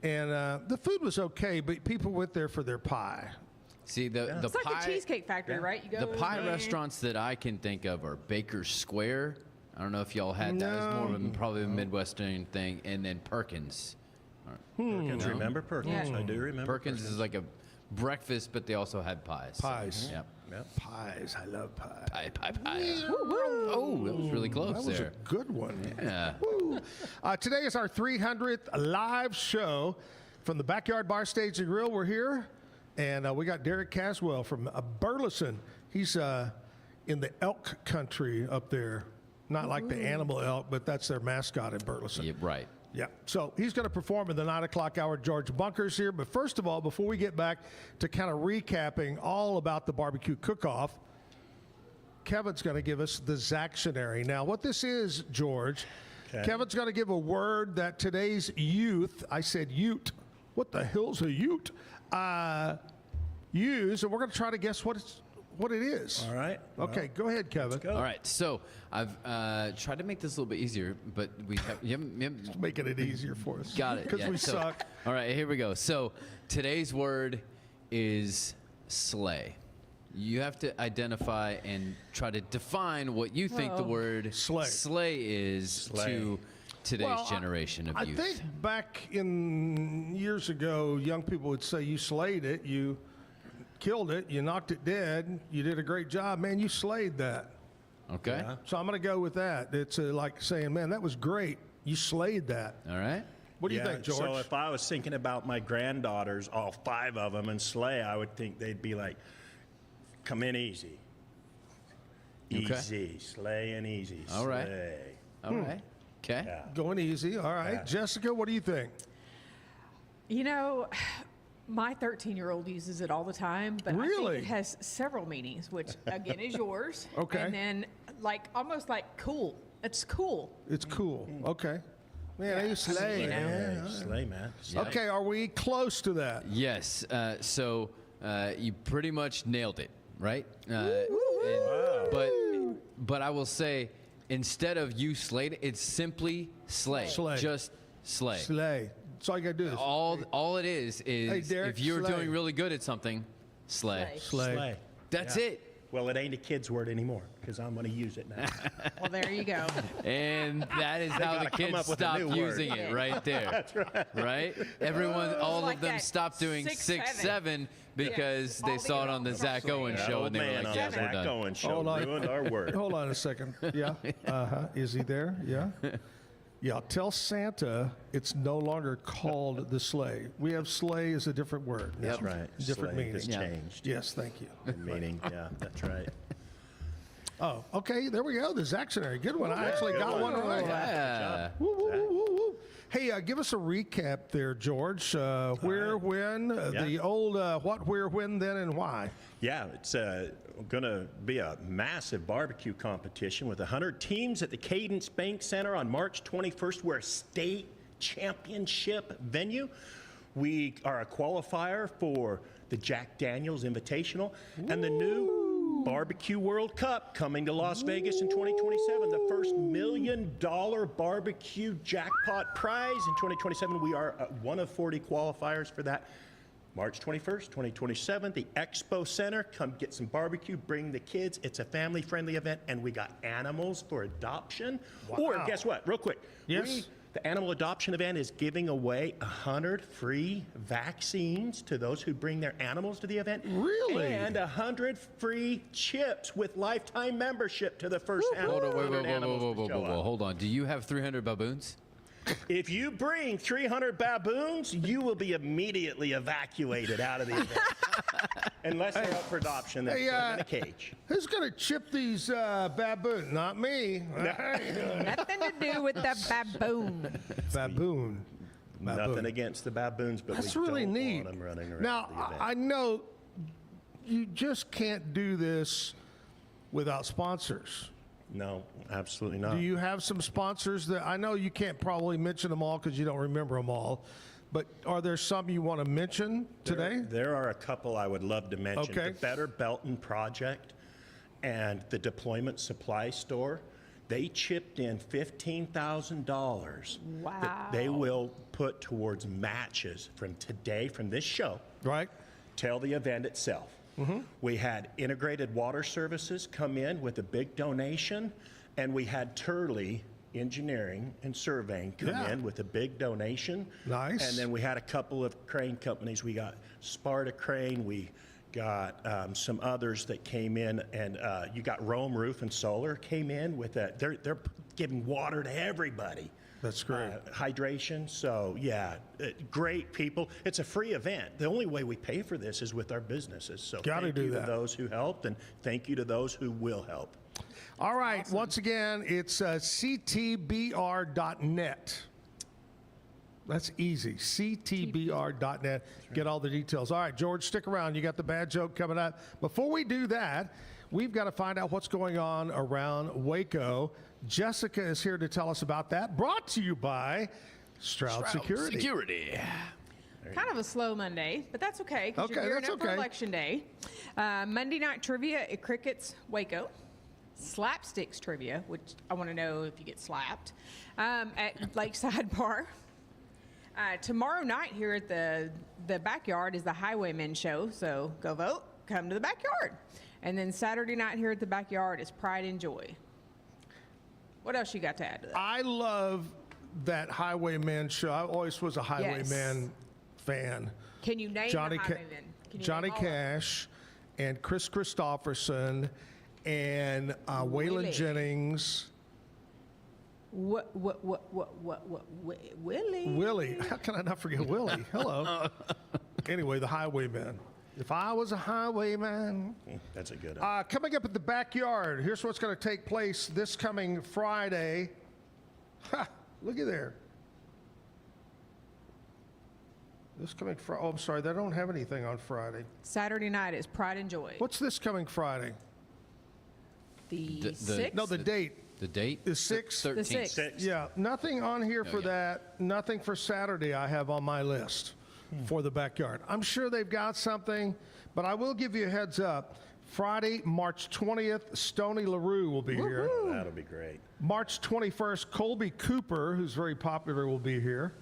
And the food was okay, but people went there for their pie. See, the It's pie, like the Cheesecake Factory, right? You go the pie there. restaurants that I can think of are Baker's Square. I don't know if y'all had that. It's more of a, probably a Midwestern thing. And then Perkins. Perkins, No? remember Perkins? Yeah. I do remember Perkins is like a breakfast, but they also had pies. Pies. Yep. Pies. I love pie. Pie. Oh, that was really close That was there. a good one. Yeah. Woo. Today is our 300th live show from the Backyard Bar Stage and Grill. We're here, and we got Darik Caswell from Burleson. He's in the elk country up there. Not like the animal elk, but that's their mascot in Burleson. Yeah, right. Yeah, so he's going to perform in the 9 o'clock hour. George Bunker's here. But first of all, before we get back to kind of recapping all about the barbecue cook-off, Kevin's going to give us the Zactionary. Now, what this is, George, Kevin's going to give a word that today's youth, I said ute, what the hell's a ute, use, and we're going to try to guess what it is. All right. Okay, go ahead, Kevin. All right, so I've tried to make this a little bit easier, but we have It's making it easier for us. Got it. Because yeah, we so- suck. All right, here we go. So today's word is slay. You have to identify and try to define what you think the word slay is to today's generation of I youth. think back in years ago, young people would say you slayed it, you killed it, you knocked it dead, you did a great job, man, you slayed that. Okay. So I'm going to go with that. It's like saying, man, that was great. You slayed that. All right. What do you think, George? So if I was thinking about my granddaughters, all 5 of them, and slay, I would think they'd be like, come in easy. Easy. Slay and easy. All right. Slay. All right. Okay. Yeah. Going easy. All right. Yeah. Jessica, what do you think? You know, my 13-year-old uses it all the time, but I Really? think it has several meanings, which again is yours. Okay. And then almost like cool. It's cool. It's cool. Okay. Man, you slay. you know. man. Yeah, slay, man. Okay, are we close to that? Yes. So you pretty much nailed it, right? But I will say, instead of you slayed, it's simply slay. Slay. Just slay. Slay. That's all you got to do. All it is Hey, Darik, if you're slay. doing really good at something, slay. Slay. That's Yeah. it. Well, it ain't a kid's word anymore because I'm going to use it now. Well, there you go. And that is how the gotta come kids up with a stop new word. using it right there. That's right. Right? Everyone, all like of them that stopped doing 6, 7 because Yeah. they saw it on the Zack Owen That show old and they were man like, on yeah, the we're Zack done. Owen show Hold on. ruined our word. Hold on a second. Yeah. Is he there? Yeah. Yeah. Tell Santa it's no longer called the sleigh. We have sleigh as a different word. That's right. Different Slay meaning. has changed. Yes. Thank you. Meaning, yeah, that's right. Oh, okay. There we go. The Zactionary. Good one. I actually good got one one. right. Yeah. Woo, woo, woo, woo, woo. Hey, give us a recap there, George. Where, when, the old what, where, when, then, and why. Yeah, it's going to be a massive barbecue competition with 100 teams at the Cadence Bank Center on March 21st. We're a state championship venue. We are a qualifier for the Jack Daniels Invitational and the new Barbecue World Cup coming to Las Vegas in 2027. The first $1 million barbecue jackpot prize in 2027. We are one of 40 qualifiers for that. March 21st, 2027, the Expo Center. Come get some barbecue, bring the kids. It's a family-friendly event, and we got animals for adoption. Wow. Or guess what? Real quick. Yes. The animal adoption event is giving away 100 free vaccines to those who bring their animals to the event. Really? And 100 free chips with lifetime membership to the first Hold on, wait, 100 animals to show up. Hold on. Do you have 300 baboons? If you bring 300 baboons, you will be immediately evacuated out of the event. Unless they're up for adoption, then put them in a cage. Who's going to chip these baboons? Not me. Nothing to do with the baboon. Baboon. Nothing against the baboons, but That's we really don't neat. want them running around Now, the event. I know you just can't do this without sponsors. No, absolutely not. Do you have some sponsors that I know you can't probably mention them all because you don't remember them all, but are there some you want to mention today? There are a couple I would love to mention. Okay. The Better Belton Project and the Deployment Supply Store, they chipped in $15,000 that they will put towards matches from today, from this show, right, till the event itself. We had Integrated Water Services come in with a big donation, and we had Turley Engineering and Surveying come in with a big donation. Nice. And then we had a couple of crane companies. We got Sparta Crane. We got some others that came in, and you got Rome Roof and Solar came in with that. They're giving water to everybody. That's great. Hydration. So, yeah, great people. It's a free event. The only way we pay for this is with our businesses. So Gotta thank do you that. to those who helped, and thank you to those who will help. All right. Once again, it's ctbr.net. That's easy. ctbr.net. Get all the details. All right, George, stick around. You got the bad joke coming up. Before we do that, we've got to find out what's going on around Waco. Jessica is here to tell us about that. Brought to you by Stroud Security. Kind of a slow Monday, but that's okay because you're gearing up for Election Day. Monday night trivia at Cricket's Waco. Slapsticks trivia, which I want to know if you get slapped, at Lakeside Bar. Tomorrow night here at the backyard is the Highwaymen show, so go vote, come to the backyard. And then Saturday night here at the backyard is Pride and Joy. What else you got to add to that? I love that Highwayman show. I always was a Highwayman fan. Can you name Johnny the Highwaymen? Johnny Cash and Chris Christopherson and Waylon Jennings. Willie? Willie. How can I not forget Willie? Hello. Anyway, the Highwaymen. If I was a highwayman. That's a good one. Coming up at the backyard, here's what's going to take place this coming Friday. Ha! Looky there. This coming Friday. Oh, I'm sorry. They don't have anything on Friday. Saturday night is Pride and Joy. What's this coming Friday? The 6th? No, the date. The date? Is 6th. The 6th. Yeah, nothing on here for that. Nothing for Saturday I have on my list for the backyard. I'm sure they've got something, but I will give you a heads up. Friday, March 20th, Stoney LaRue will be here. That'll be great. March 21st, Colby Cooper, who's very popular, will be here.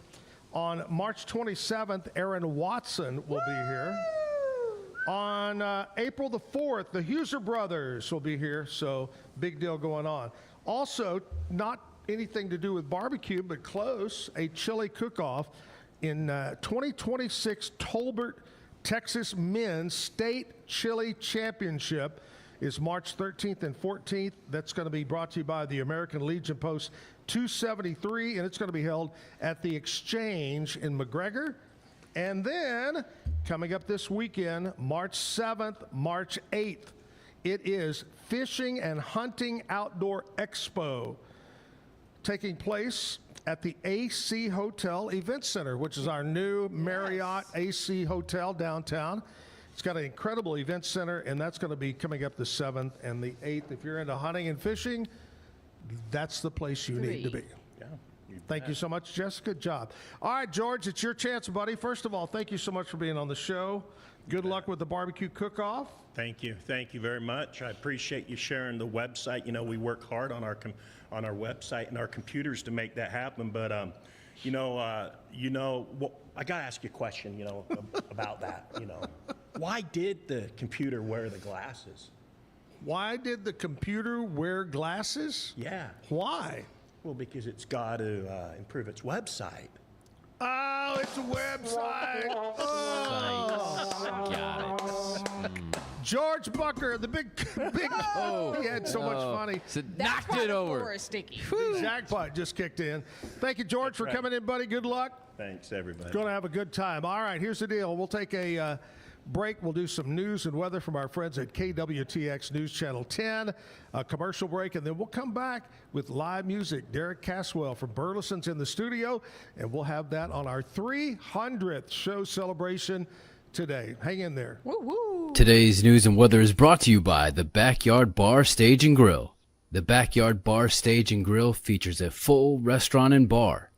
On March 27th, Aaron Watson will be here. On April the 4th, the Huser Brothers will be here, so big deal going on. Also, not anything to do with barbecue, but close, a chili cook-off in 2026 Tolbert, Texas Men's State Chili Championship is March 13th and 14th. That's going to be brought to you by the American Legion Post 273, and it's going to be held at the Exchange in McGregor. And then, coming up this weekend, March 7th, March 8th, it is Fishing and Hunting Outdoor Expo taking place at the AC Hotel Event Center, which is our new Marriott AC Hotel downtown. It's got an incredible event center, and that's going to be coming up the 7th and the 8th. If you're into hunting and fishing, that's the place you need to be. Yeah. Thank you so much, Jessica. Good job. All right, George, it's your chance, buddy. First of all, thank you so much for being on the show. Good luck with the barbecue cook-off. Thank you. Thank you very much. I appreciate you sharing the website. You know, we work hard on our website and our computers to make that happen. But, I got to ask you a question, about that, Why did the computer wear the glasses? Why did the computer wear glasses? Yeah. Why? Well, because it's got to improve its website. Oh, it's a website. Oh. Got it. George Bucker, the big, he had so much funny. So knocked it over. For a sticky. Jackpot just kicked in. Thank you, George, for coming in, buddy. Good luck. Thanks, everybody. Going to have a good time. All right, here's the deal. We'll take a break. We'll do some news and weather from our friends at KWTX News Channel 10, a commercial break, and then we'll come back with live music. Darik Caswell from Burleson's in the studio, and we'll have that on our 300th show celebration today. Hang in there. Woo woo. Today's news and weather is brought to you by the Backyard Bar, Stage and Grill. The Backyard Bar, Stage and Grill features a full restaurant and bar,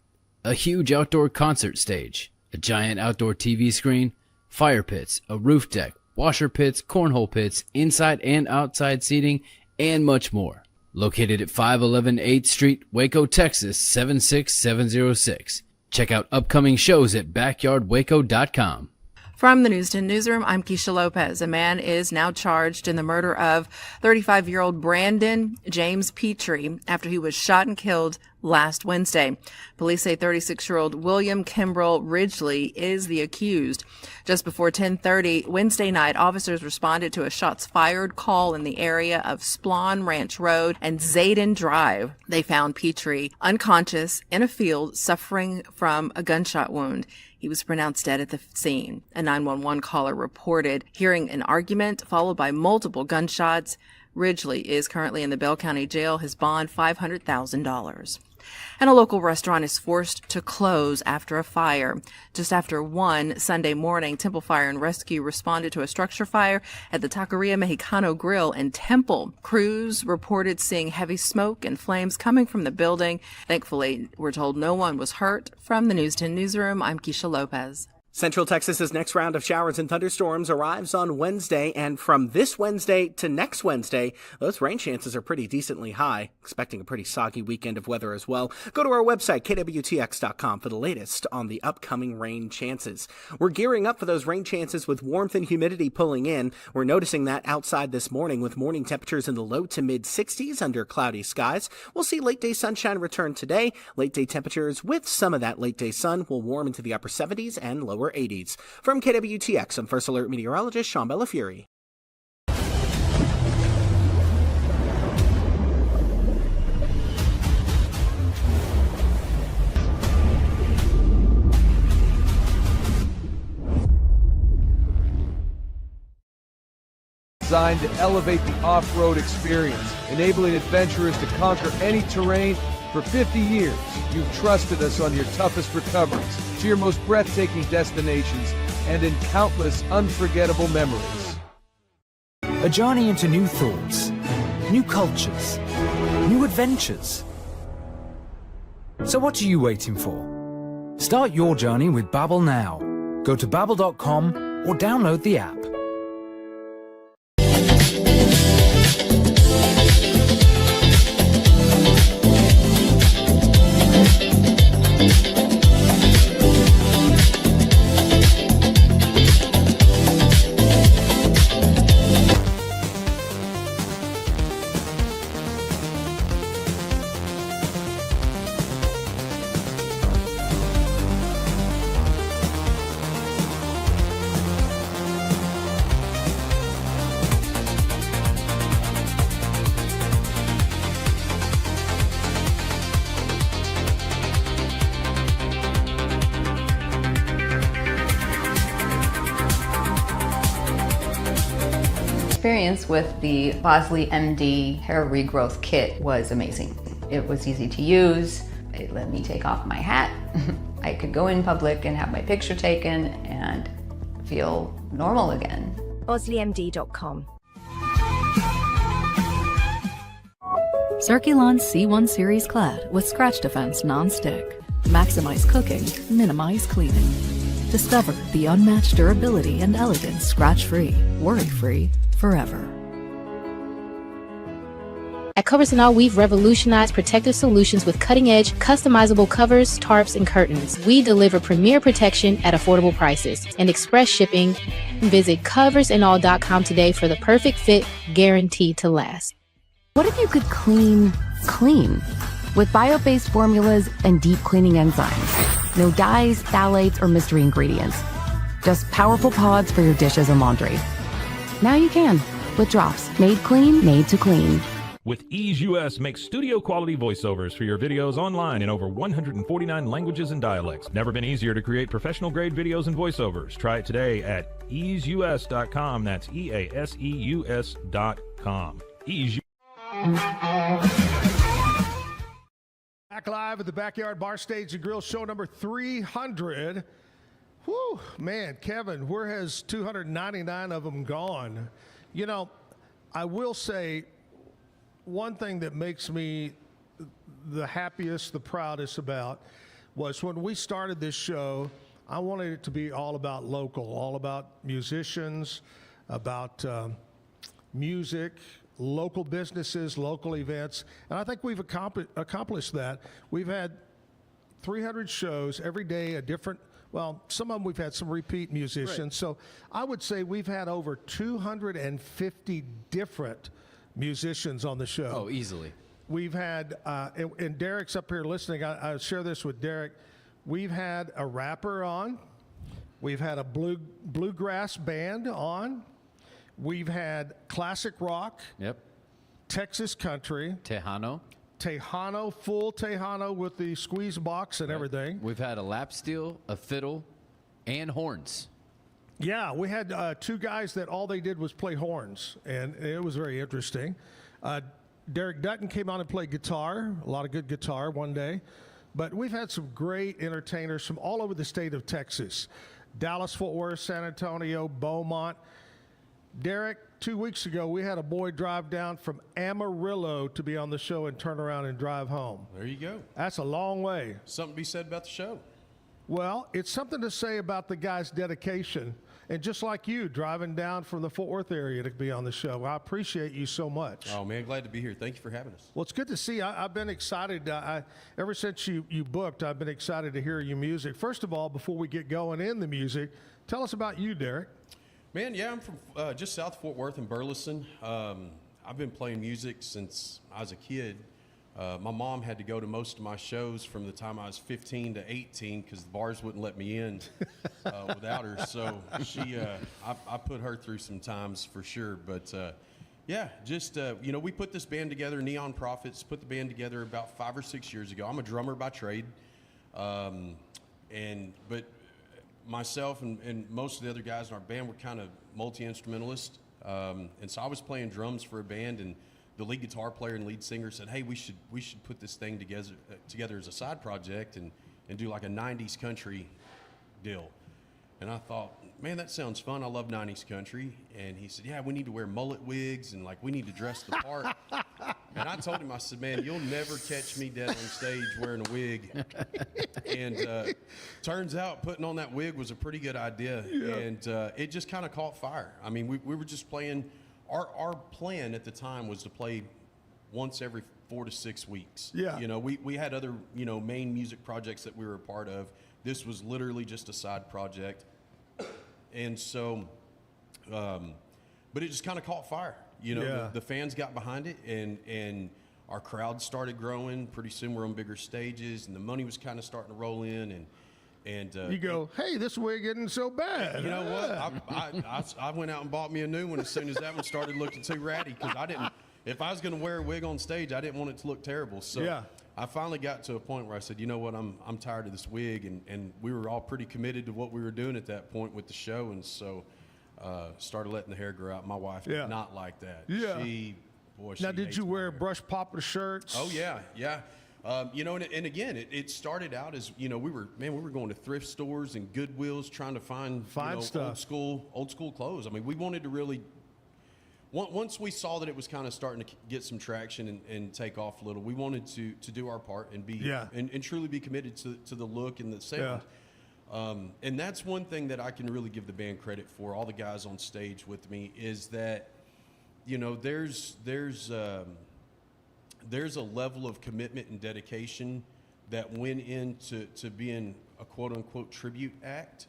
a huge outdoor concert stage, a giant outdoor TV screen, fire pits, a roof deck, washer pits, cornhole pits, inside and outside seating, and much more. Located at 511 8th Street, Waco, Texas, 76706. Check out upcoming shows at backyardwaco.com. From the News 10 Newsroom, I'm Keisha Lopez. A man is now charged in the murder of 35-year-old Brandon James Petrie after he was shot and killed last Wednesday. Police say 36-year-old William Kimbrell Ridgely is the accused. Just before 10:30 Wednesday night, officers responded to a shots fired call in the area of Splawn Ranch Road and Zayden Drive. They found Petrie unconscious in a field, suffering from a gunshot wound. He was pronounced dead at the scene. A 911 caller reported hearing an argument followed by multiple gunshots. Ridgely is currently in the Bell County Jail. His bond, $500,000. And a local restaurant is forced to close after a fire. Just after 1 Sunday morning, Temple Fire and Rescue responded to a structure fire at the Taqueria Mexicano Grill in Temple. Crews reported seeing heavy smoke and flames coming from the building. Thankfully, we're told no one was hurt. From the News 10 Newsroom, I'm Keisha Lopez. Central Texas's next round of showers and thunderstorms arrives on Wednesday, and from this Wednesday to next Wednesday, those rain chances are pretty decently high. Expecting a pretty soggy weekend of weather as well. Go to our website, kwtx.com, for the latest on the upcoming rain chances. We're gearing up for those rain chances with warmth and humidity pulling in. We're noticing that outside this morning with morning temperatures in the low to mid 60s under cloudy skies. We'll see late day sunshine return today. Late day temperatures with some of that late day sun will warm into the upper 70s and lower 80s. From KWTX, I'm First Alert meteorologist Sean Bellafury. Designed to elevate the off-road experience, enabling adventurers to conquer any terrain. For 50 years, you've trusted us on your toughest recoveries, to your most breathtaking destinations, and in countless unforgettable memories. A journey into new thoughts, new cultures, new adventures. So what are you waiting for? Start your journey with Babbel now. Go to babbel.com or download the app. Experience with the Bosley MD hair regrowth kit was amazing. It was easy to use. It let me take off my hat. I could go in public and have my picture taken and feel normal again. BosleyMD.com. Circulon C1 Series Clad with Scratch Defense Non-Stick. Maximize cooking, minimize cleaning. Discover the unmatched durability and elegance scratch-free, worry-free, forever. At Covers & All, we've revolutionized protective solutions with cutting-edge, customizable covers, tarps, and curtains. We deliver premier protection at affordable prices and express shipping. Visit coversandall.com today for the perfect fit, guaranteed to last. What if you could clean clean? With bio-based formulas and deep cleaning enzymes. No dyes, phthalates, or mystery ingredients. Just powerful pods for your dishes and laundry. Now you can, with drops made clean, made to clean. With Ease US, make studio quality voiceovers for your videos online in over 149 languages and dialects. Never been easier to create professional grade videos and voiceovers. Try it today at easeus.com. That's EASEUS.com. Ease. Back live at the Backyard Bar Stage and Grill, show number 300. Whew, man, Kevin, where has 299 of them gone? You know, I will say one thing that makes me the happiest, the proudest about was when we started this show, I wanted it to be all about local, all about musicians, about music, local businesses, local events, and I think we've accomplished that. We've had 300 shows every day, a different, well, some of them we've had some repeat musicians. Right. So I would say we've had over 250 different musicians on the show. Oh, easily. we've had, and Darik's up here listening. I share this with Darik. We've had a rapper on. We've had a bluegrass band on. We've had classic rock. Yep. Texas country. Tejano, full Tejano with the squeeze box and everything. We've had a lap steel, a fiddle, and horns. Yeah, we had two guys that all they did was play horns, and it was very interesting. Darik Dutton came on and played guitar, a lot of good guitar one day. But we've had some great entertainers from all over the state of Texas. Dallas, Fort Worth, San Antonio, Beaumont. Darik, 2 weeks ago, we had a boy drive down from Amarillo to be on the show and turn around and drive home. There you go. That's a long way. Something to be said about the show. Well, it's something to say about the guy's dedication. And just like you, driving down from the Fort Worth area to be on the show. I appreciate you so much. Oh, man, glad to be here. Thank you for having us. Well, it's good to see. I've been excited. Ever since you booked, I've been excited to hear your music. First of all, before we get going in the music, tell us about you, Darik. Man, yeah, I'm from just south of Fort Worth in Burleson. I've been playing music since I was a kid. My mom had to go to most of my shows from the time I was 15 to 18 because the bars wouldn't let me in without her. So I put her through some times for sure. But yeah, just, we put this band together, Neon Prophets, put the band together about 5 or 6 years ago. I'm a drummer by trade. But myself and most of the other guys in our band were kind of multi-instrumentalists. And so I was playing drums for a band, and the lead guitar player and lead singer said, hey, we should put this thing together as a side project and do like a 90s country deal. And I thought, man, that sounds fun. I love 90s country. And he said, yeah, we need to wear mullet wigs and like we need to dress the part. And I told him, I said, man, you'll never catch me dead on stage wearing a wig. And turns out putting on that wig was a pretty good idea. Yeah. And it just kind of caught fire. I mean, we were just playing. Our plan at the time was to play once every 4 to 6 weeks. Yeah. We had other, main music projects that we were a part of. This was literally just a side project. And so, but it just kind of caught fire. The fans got behind it, and our crowd started growing. Pretty soon we're on bigger stages, and the money was kind of starting to roll in, and you go, hey, this wig isn't so bad. You know what? I went out and bought me a new one as soon as that one started looking too ratty, because if I was going to wear a wig on stage, I didn't want it to look terrible. So yeah. I finally got to a point where I said, you know what, I'm tired of this wig, and we were all pretty committed to what we were doing at that point with the show, and so started letting the hair grow out. My wife did not like that. Yeah. Now, did you wear hair. brush popper shirts? Oh yeah. And again, it started out as we were going to thrift stores and Goodwills trying to find stuff. old school clothes. I mean, we wanted to really. Once we saw that it was kind of starting to get some traction and take off a little, we wanted to do our part and be and truly be committed to the look and the sound. Yeah. And that's one thing that I can really give the band credit for. All the guys on stage with me is that, there's a level of commitment and dedication that went into being a quote unquote tribute act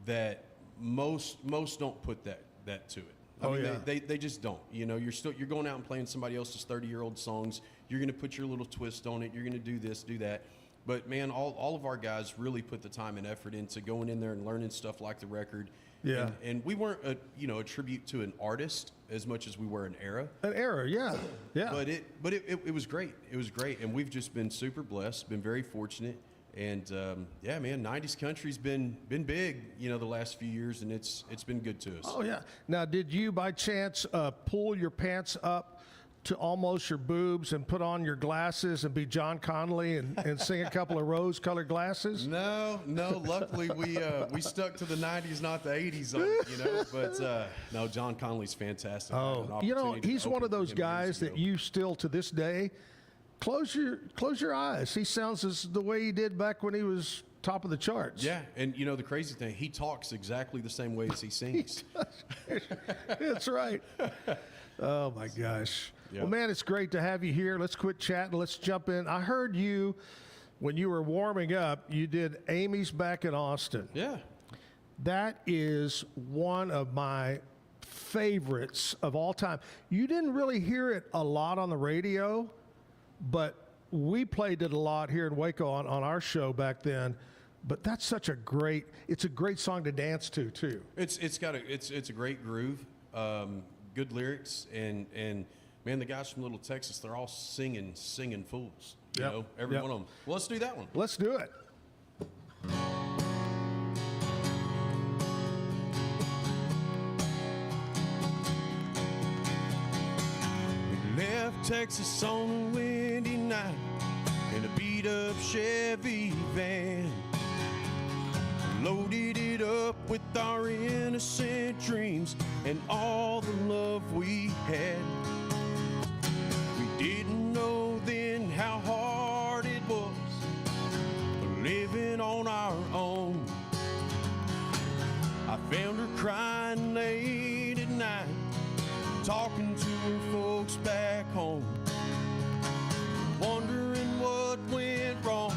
that most don't put that to it. I mean, they just don't. You're going out and playing somebody else's 30-year-old songs. You're going to put your little twist on it. You're going to do this, do that. But man, all of our guys really put the time and effort into going in there and learning stuff like the record. Yeah. And we weren't a tribute to an artist as much as we were an era. An era, yeah. But it was great. It was great, and we've just been super blessed, been very fortunate. And yeah, man, 90s country's been big, the last few years, and it's been good to us. Oh yeah. Now, did you by chance pull your pants up to almost your boobs and put on your glasses and be John Connolly and sing a couple of rose-colored glasses? No. Luckily, we stuck to the 90s, not the 80s. But no, John Connolly's fantastic. Oh, he's one of those guys that you still to this day. Close your eyes. He sounds the way he did back when he was top of the charts. Yeah, and the crazy thing, he talks exactly the same way as he sings. That's right. Oh my gosh. Yep. Well, man, it's great to have you here. Let's quit chatting. Let's jump in. I heard you when you were warming up. You did Amy's back in Austin. Yeah. That is one of my favorites of all time. You didn't really hear it a lot on the radio, but we played it a lot here in Waco on our show back then. But that's such a great, it's a great song to dance to too. It's a great groove, good lyrics, and man, the guys from Little Texas, they're all singing fools. You know, every one of them. Well, let's do that one. Let's do it. We left Texas on a windy night in a beat-up Chevy van. Loaded it up with our innocent dreams and all the love we had. We didn't know then how hard it was living on our own. I found her crying late at night, talking to her folks back home, wondering what went wrong.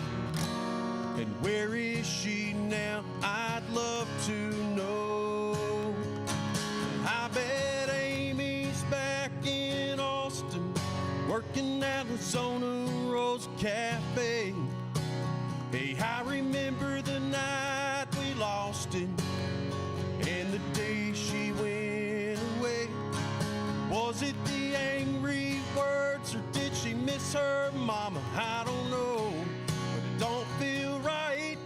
And where is she now? I'd love to know. I bet Amy's back in Austin, working at Arizona Rose Cafe. Hey, I remember the night we lost it, and the day she went away. Was it the angry words, or did she miss her mama? I don't know, but it don't feel right.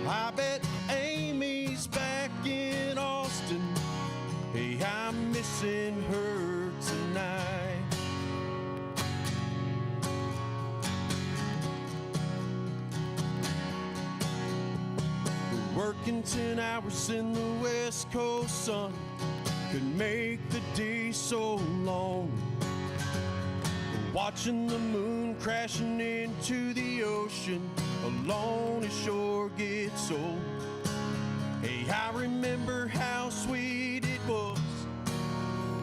I bet Amy's back in Austin. Hey, I'm missing her tonight. We're working 10 hours in the West Coast sun, could make the day so long. Watching the moon crashing into the ocean, alone it sure gets old. Hey, I remember how sweet it was,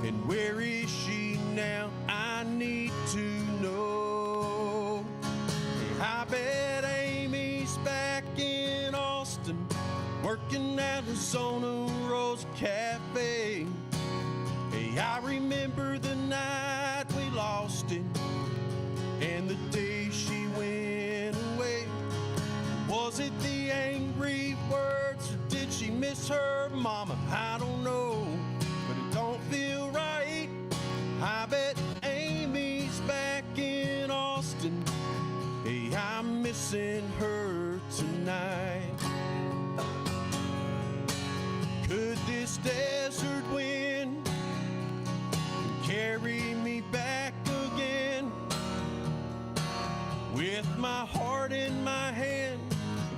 and where is she now? I need to know. Hey, I bet Amy's back in Austin, working at Arizona Rose Cafe. Hey, I remember the night we lost it, and the day she went away. Was it the angry words, or did she miss her mama? I don't know, but it don't feel right. I bet Amy's back in Austin. Hey, I'm missing her tonight. Could this desert wind carry me back again? With my heart in my hand,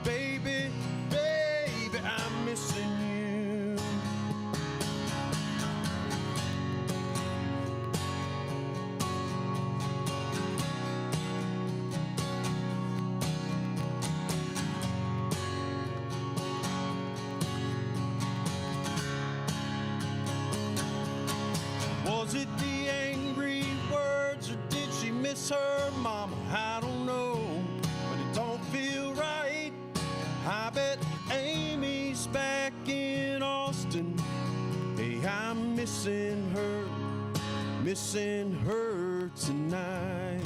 baby, baby, I'm missing you. Was it the angry words, or did she miss her mama? I don't know, but it don't feel right. I bet Amy's back in Austin. Hey, I'm missing her tonight.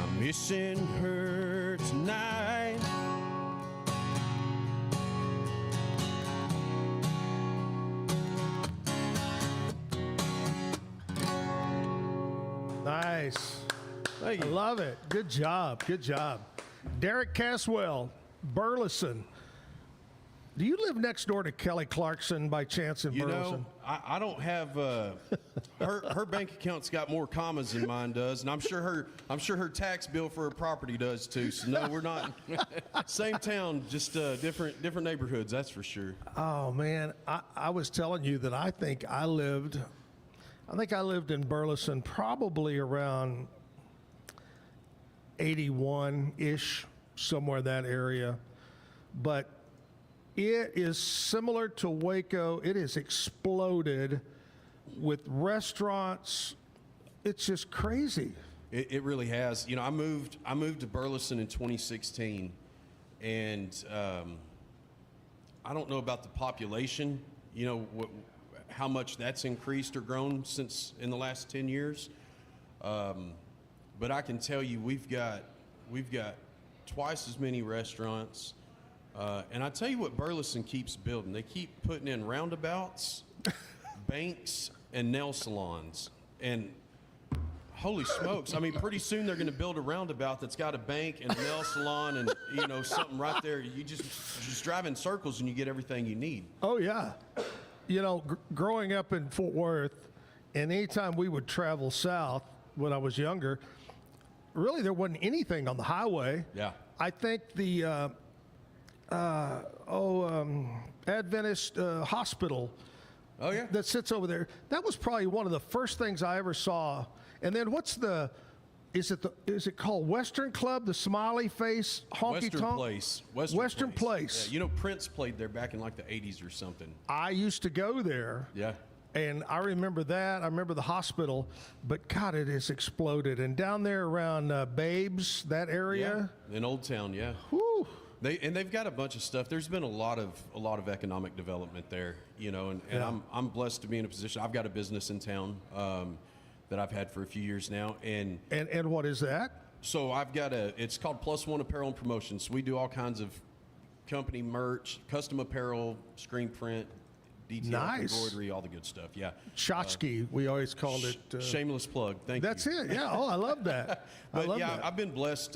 I'm missing her tonight. Nice. I love it. Good job. Good job. Darik Caswell, Burleson. Do you live next door to Kelly Clarkson by chance in Burleson? You know, I don't have her bank account's got more commas than mine does, and I'm sure her tax bill for her property does too. So no, we're not same town, just different neighborhoods. That's for sure. Oh man, I was telling you that I think I lived in Burleson probably around 81-ish, somewhere in that area. But it is similar to Waco. It has exploded with restaurants. It's just crazy. It really has. You know, I moved to Burleson in 2016, and I don't know about the population, you know, how much that's increased or grown since in the last 10 years. But I can tell you we've got twice as many restaurants. And I tell you what Burleson keeps building. They keep putting in roundabouts, banks, and nail salons. And holy smokes, I mean, pretty soon they're going to build a roundabout that's got a bank and a nail salon and, you know, something right there. You just drive in circles and you get everything you need. Oh, yeah. You know, growing up in Fort Worth, and anytime we would travel south when I was younger, really there wasn't anything on the highway. Yeah. I think the Adventist hospital that sits over there, that was probably one of the first things I ever saw. And then is it called Western Club, the smiley face honky tonk? Western Place. Yeah, you know, Prince played there back in like the 80s or something. I used to go there. Yeah. And I remember that. I remember the hospital, but God, it has exploded. And down there around Babes, that area. Yeah, in Old Town, yeah. Whew. They've got a bunch of stuff. There's been a lot of economic development there, you know, and Yeah. I'm blessed to be in a position. I've got a business in town that I've had for a few years now, and what is that? So I've got it's called Plus One Apparel and Promotions. We do all kinds of company merch, custom apparel, screen print, detail, Nice. embroidery, all the good stuff. Yeah. Tchotchke, we always called it. Shameless plug. Thank That's you. it. Yeah. Oh, I love that. But I love yeah, that. I've been blessed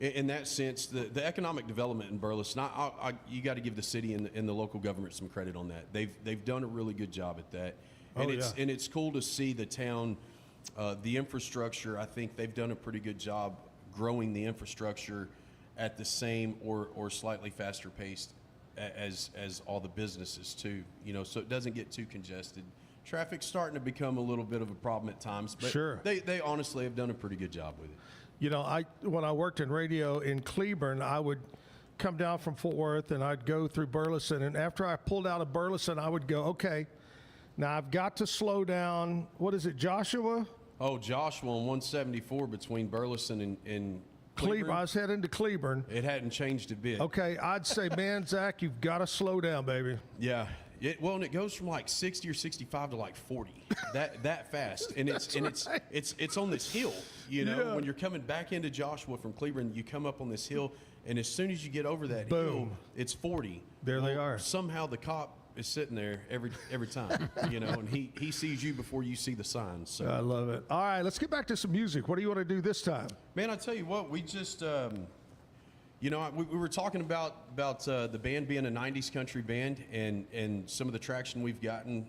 in that sense. The economic development in Burleson, you got to give the city and the local government some credit on that. They've done a really good job at that. And and it's cool to see the town, the infrastructure. I think they've done a pretty good job growing the infrastructure at the same or slightly faster pace as all the businesses too. You know, so it doesn't get too congested. Traffic's starting to become a little bit of a problem at times, but Sure. they honestly have done a pretty good job with it. You know, when I worked in radio in Cleburne, I would come down from Fort Worth and I'd go through Burleson. And after I pulled out of Burleson, I would go, okay, now I've got to slow down. What is it, Joshua? Oh, Joshua on 174 between Burleson and Cleburne. I was heading to Cleburne. It hadn't changed a bit. Okay, I'd say, man, Zach, you've got to slow down, baby. Yeah. Well, and it goes from like 60 or 65 to like 40, that fast, and it's on this hill, you know. Yeah. When you're coming back into Joshua from Cleburne, you come up on this hill, and as soon as you get over that hill, it's 40. There they are. Somehow the cop is sitting there every time, you know, and he sees you before you see the signs. So. I love it. All right, let's get back to some music. What do you want to do this time? Man, I tell you what, we just. You know, we were talking about the band being a 90s country band and some of the traction we've gotten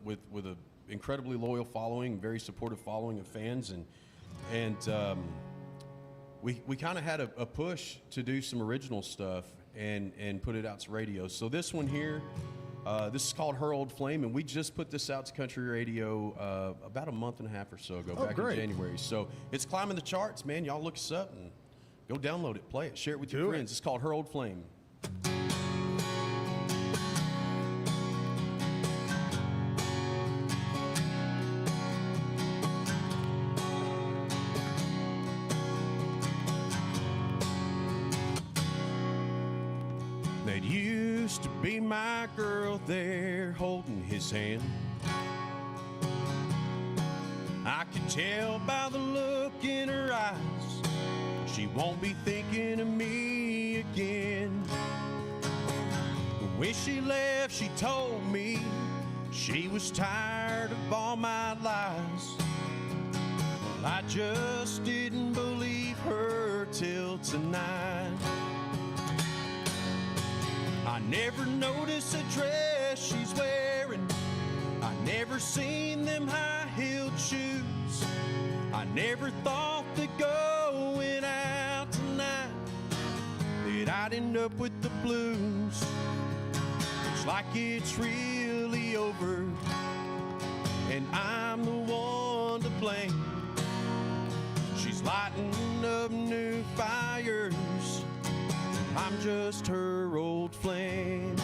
with an incredibly loyal following, very supportive following of fans. And we kind of had a push to do some original stuff and put it out to radio. So this one here, this is called Her Old Flame, and we just put this out to country radio about a month and a half or so ago, back in January. So it's climbing the charts, man. Y'all look us up and go download it, play it, share it with your friends. It's called Her Old Flame. That used to be my girl there holding his hand. I could tell by the look in her eyes she won't be thinking of me again. When she left, she told me she was tired of all my lies. Well, I just didn't believe her till tonight. I never noticed the dress she's wearing. I never seen them high-heeled shoes. I never thought that going out tonight that I'd end up with the blues. It's like it's really over, and I'm the one to blame. She's lighting up new fires. I'm just her old flame.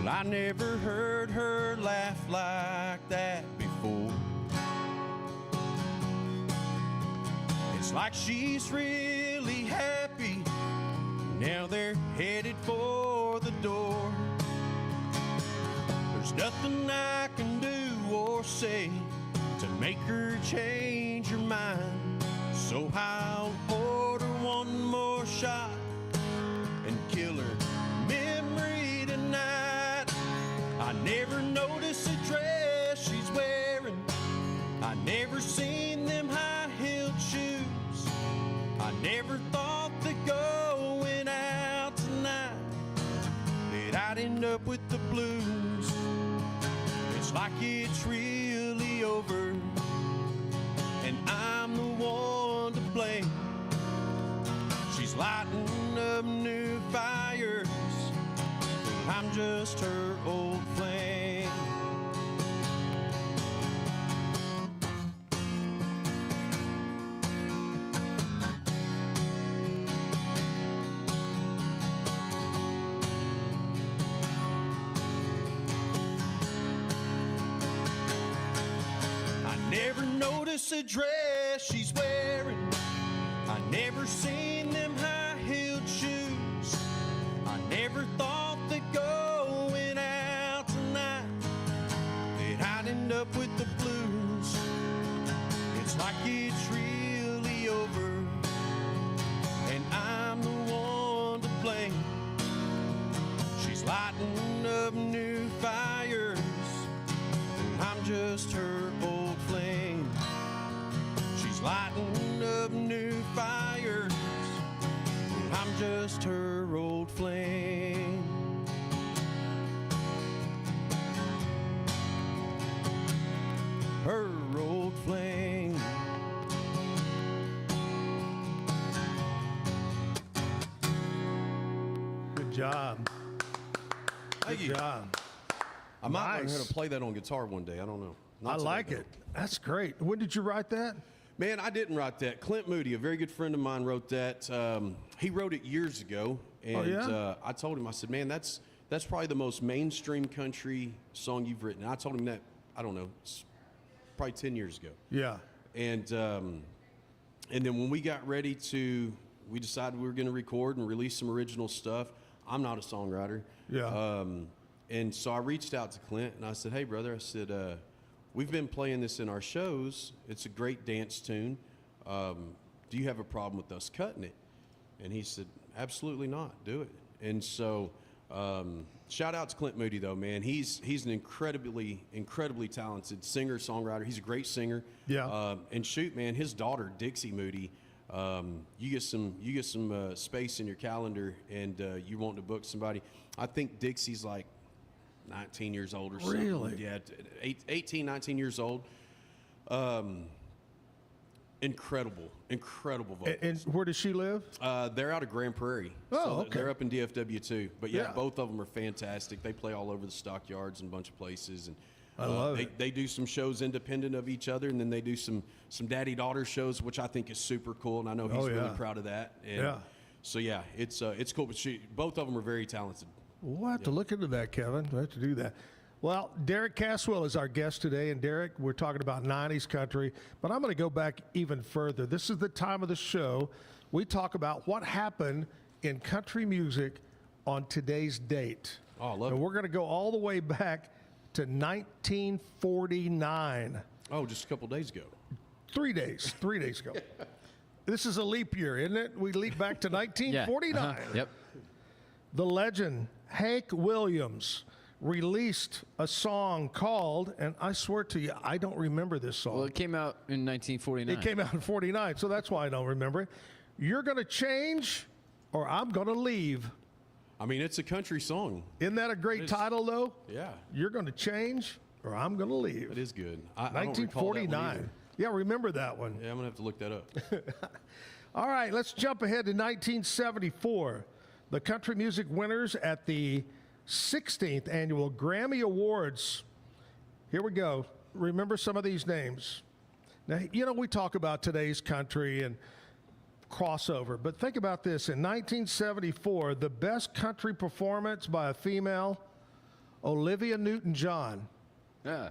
Well, I never heard her laugh like that before. And It's like she's really happy. Now they're headed for the door. There's nothing I can do or say to make her change her mind. So I'll order one more shot and kill her memory tonight. I never noticed the dress she's wearing. I never seen them high-heeled shoes. I never thought that going out tonight that I'd end up with the blues. It's like it's really over, and I'm the one to blame. She's lighting up new fires, I'm just her old flame. Never noticed the dress she's wearing. I never seen them high-heeled shoes. I never thought that going out tonight that I'd end up with the blues. It's like it's really over, and I'm the one to blame. She's lighting up new fires, I'm just her old flame. She's lighting up new fires, I'm just her old flame. Her old flame. Good job. Good job. I might learn Nice. how to play that on guitar one day. I don't know. I like it. That's great. When did you write that? Man, I didn't write that. Clint Moody, a very good friend of mine, wrote that. He wrote it years ago, and I told him, I said, man, that's probably the most mainstream country song you've written. And I told him that, I don't know, it's probably 10 years ago. Yeah. And then when we got ready we decided we were going to record and release some original stuff. I'm not a songwriter. Yeah. And so I reached out to Clint and I said, hey, brother, I said, we've been playing this in our shows. It's a great dance tune. Do you have a problem with us cutting it? And he said, absolutely not. Do it. And so shout out to Clint Moody, though, man. He's an incredibly talented singer, songwriter. He's a great singer. Yeah. And shoot, man, his daughter, Dixie Moody, you get some space in your calendar and you want to book somebody. I think Dixie's like 19 years old or something. Really? Yeah, 18, 19 years old. Incredible vocals. And where does she live? They're out of Grand Prairie. Oh, so okay. They're up in DFW too. But yeah, Yeah. both of them are fantastic. They play all over the stockyards and a bunch of places. And I love it. They do some shows independent of each other, and then they do some daddy-daughter shows, which I think is super cool. And I know he's really proud of that. And Yeah. So yeah, it's cool. But both of them are very talented. We'll have to look into that, Kevin. We'll have to do that. Well, Darik Caswell is our guest today. And Darik, we're talking about 90s country, but I'm going to go back even further. This is the time of the show we talk about what happened in country music on today's date. Oh, I love and it. we're going to go all the way back to 1949. Oh, just a couple days ago. 3 days ago. This is a leap year, isn't it? We leap back to 1949. Yep. The legend Hank Williams released a song called, and I swear to you, I don't remember this song. Well, it came out in 1949. It came out in 49, so that's why I don't remember it. You're going to change, or I'm going to leave. I mean, it's a country song. Isn't that a great title, though? Yeah. You're going to change, or I'm going to leave. It is good. I don't recall that one 1949. either. Yeah, remember that one. Yeah, I'm going to have to look that up. All right, let's jump ahead to 1974. The country music winners at the 16th annual Grammy Awards. Here we go. Remember some of these names. Now, you know, we talk about today's country and crossover, but think about this. In 1974, the best country performance by a female, Olivia Newton-John. Yeah.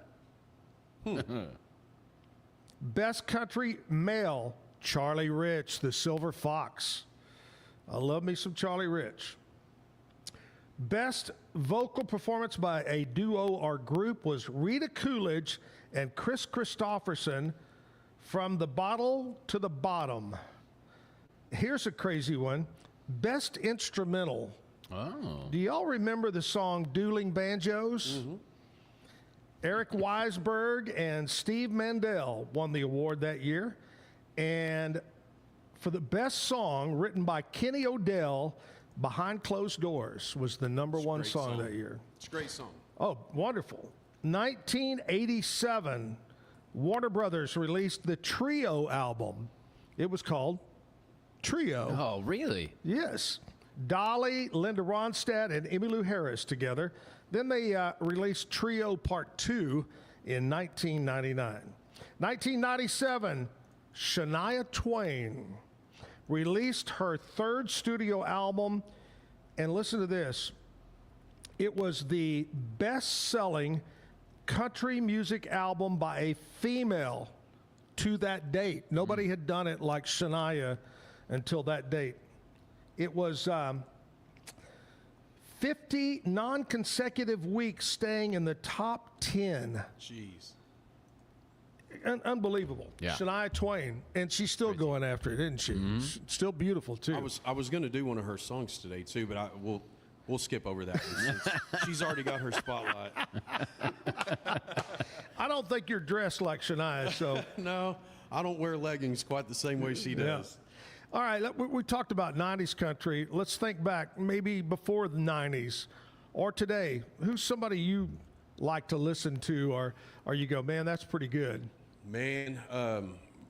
Best country male Charlie Rich, the Silver Fox. I love me some Charlie Rich. Best vocal performance by a duo or group was Rita Coolidge and Chris Christopherson, From the Bottle to the Bottom. Here's a crazy one. Best instrumental. Oh. Do y'all remember the song Dueling Banjos? Mm-hmm. Eric Weisberg and Steve Mandel won the award that year. And for the best song written by Kenny Odell, Behind Closed Doors was the number one song that year. It's a great song. Oh, wonderful. 1987, Warner Brothers released the Trio album. It was called Trio. Oh, really? Yes. Dolly, Linda Ronstadt, and Emmylou Harris together. Then they released Trio Part 2 in 1999. 1997, Shania Twain released her third studio album, and listen to this. It was the best-selling country music album by a female to that date. Nobody had done it like Shania until that date. It was 50 non-consecutive weeks staying in the top 10. Jeez. Unbelievable. Yeah. Shania Twain, and she's still going after it, isn't she? Still beautiful too. I was going to do one of her songs today too, but we'll skip over that one since she's already got her spotlight. I don't think you're dressed like Shania, so. No, I don't wear leggings quite the same way she does. All right, we talked about 90s country. Let's think back, maybe before the 90s or today. Who's somebody you like to listen to, or you go, man, that's pretty good? Man,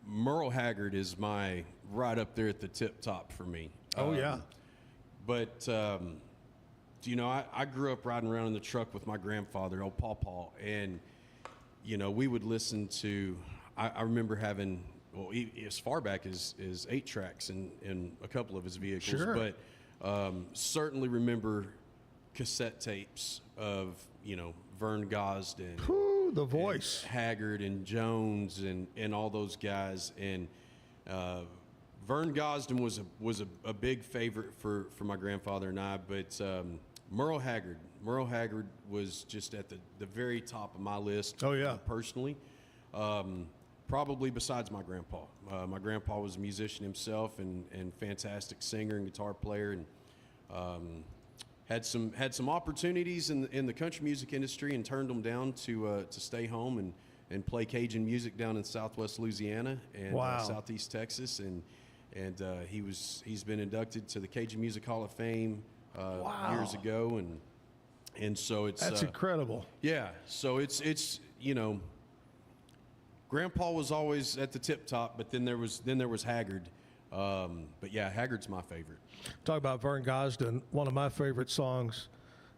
Merle Haggard is right up there at the tip top for me. Oh, yeah. But, you know, I grew up riding around in the truck with my grandfather, old Pawpaw, and, you know, we would listen to, I remember having, well, as far back as 8 tracks in a couple of his vehicles. Sure. But certainly remember cassette tapes of, you know, Vern Gosdin. Whew, the voice. And Haggard and Jones and all those guys. And Vern Gosdin was a big favorite for my grandfather and I. But Merle Haggard was just at the very top of my list. Oh, yeah. Personally. Probably besides my grandpa. My grandpa was a musician himself and fantastic singer and guitar player, and had some opportunities in the country music industry and turned them down to stay home and play Cajun music down in Southwest Louisiana and Southeast Texas, and he's been inducted to the Cajun Music Hall of Fame years ago, and so it's that's incredible. Yeah, so it's you know. Grandpa was always at the tip top, but then there was Haggard. But yeah, Haggard's my favorite. Talk about Vern Gosdin. One of my favorite songs.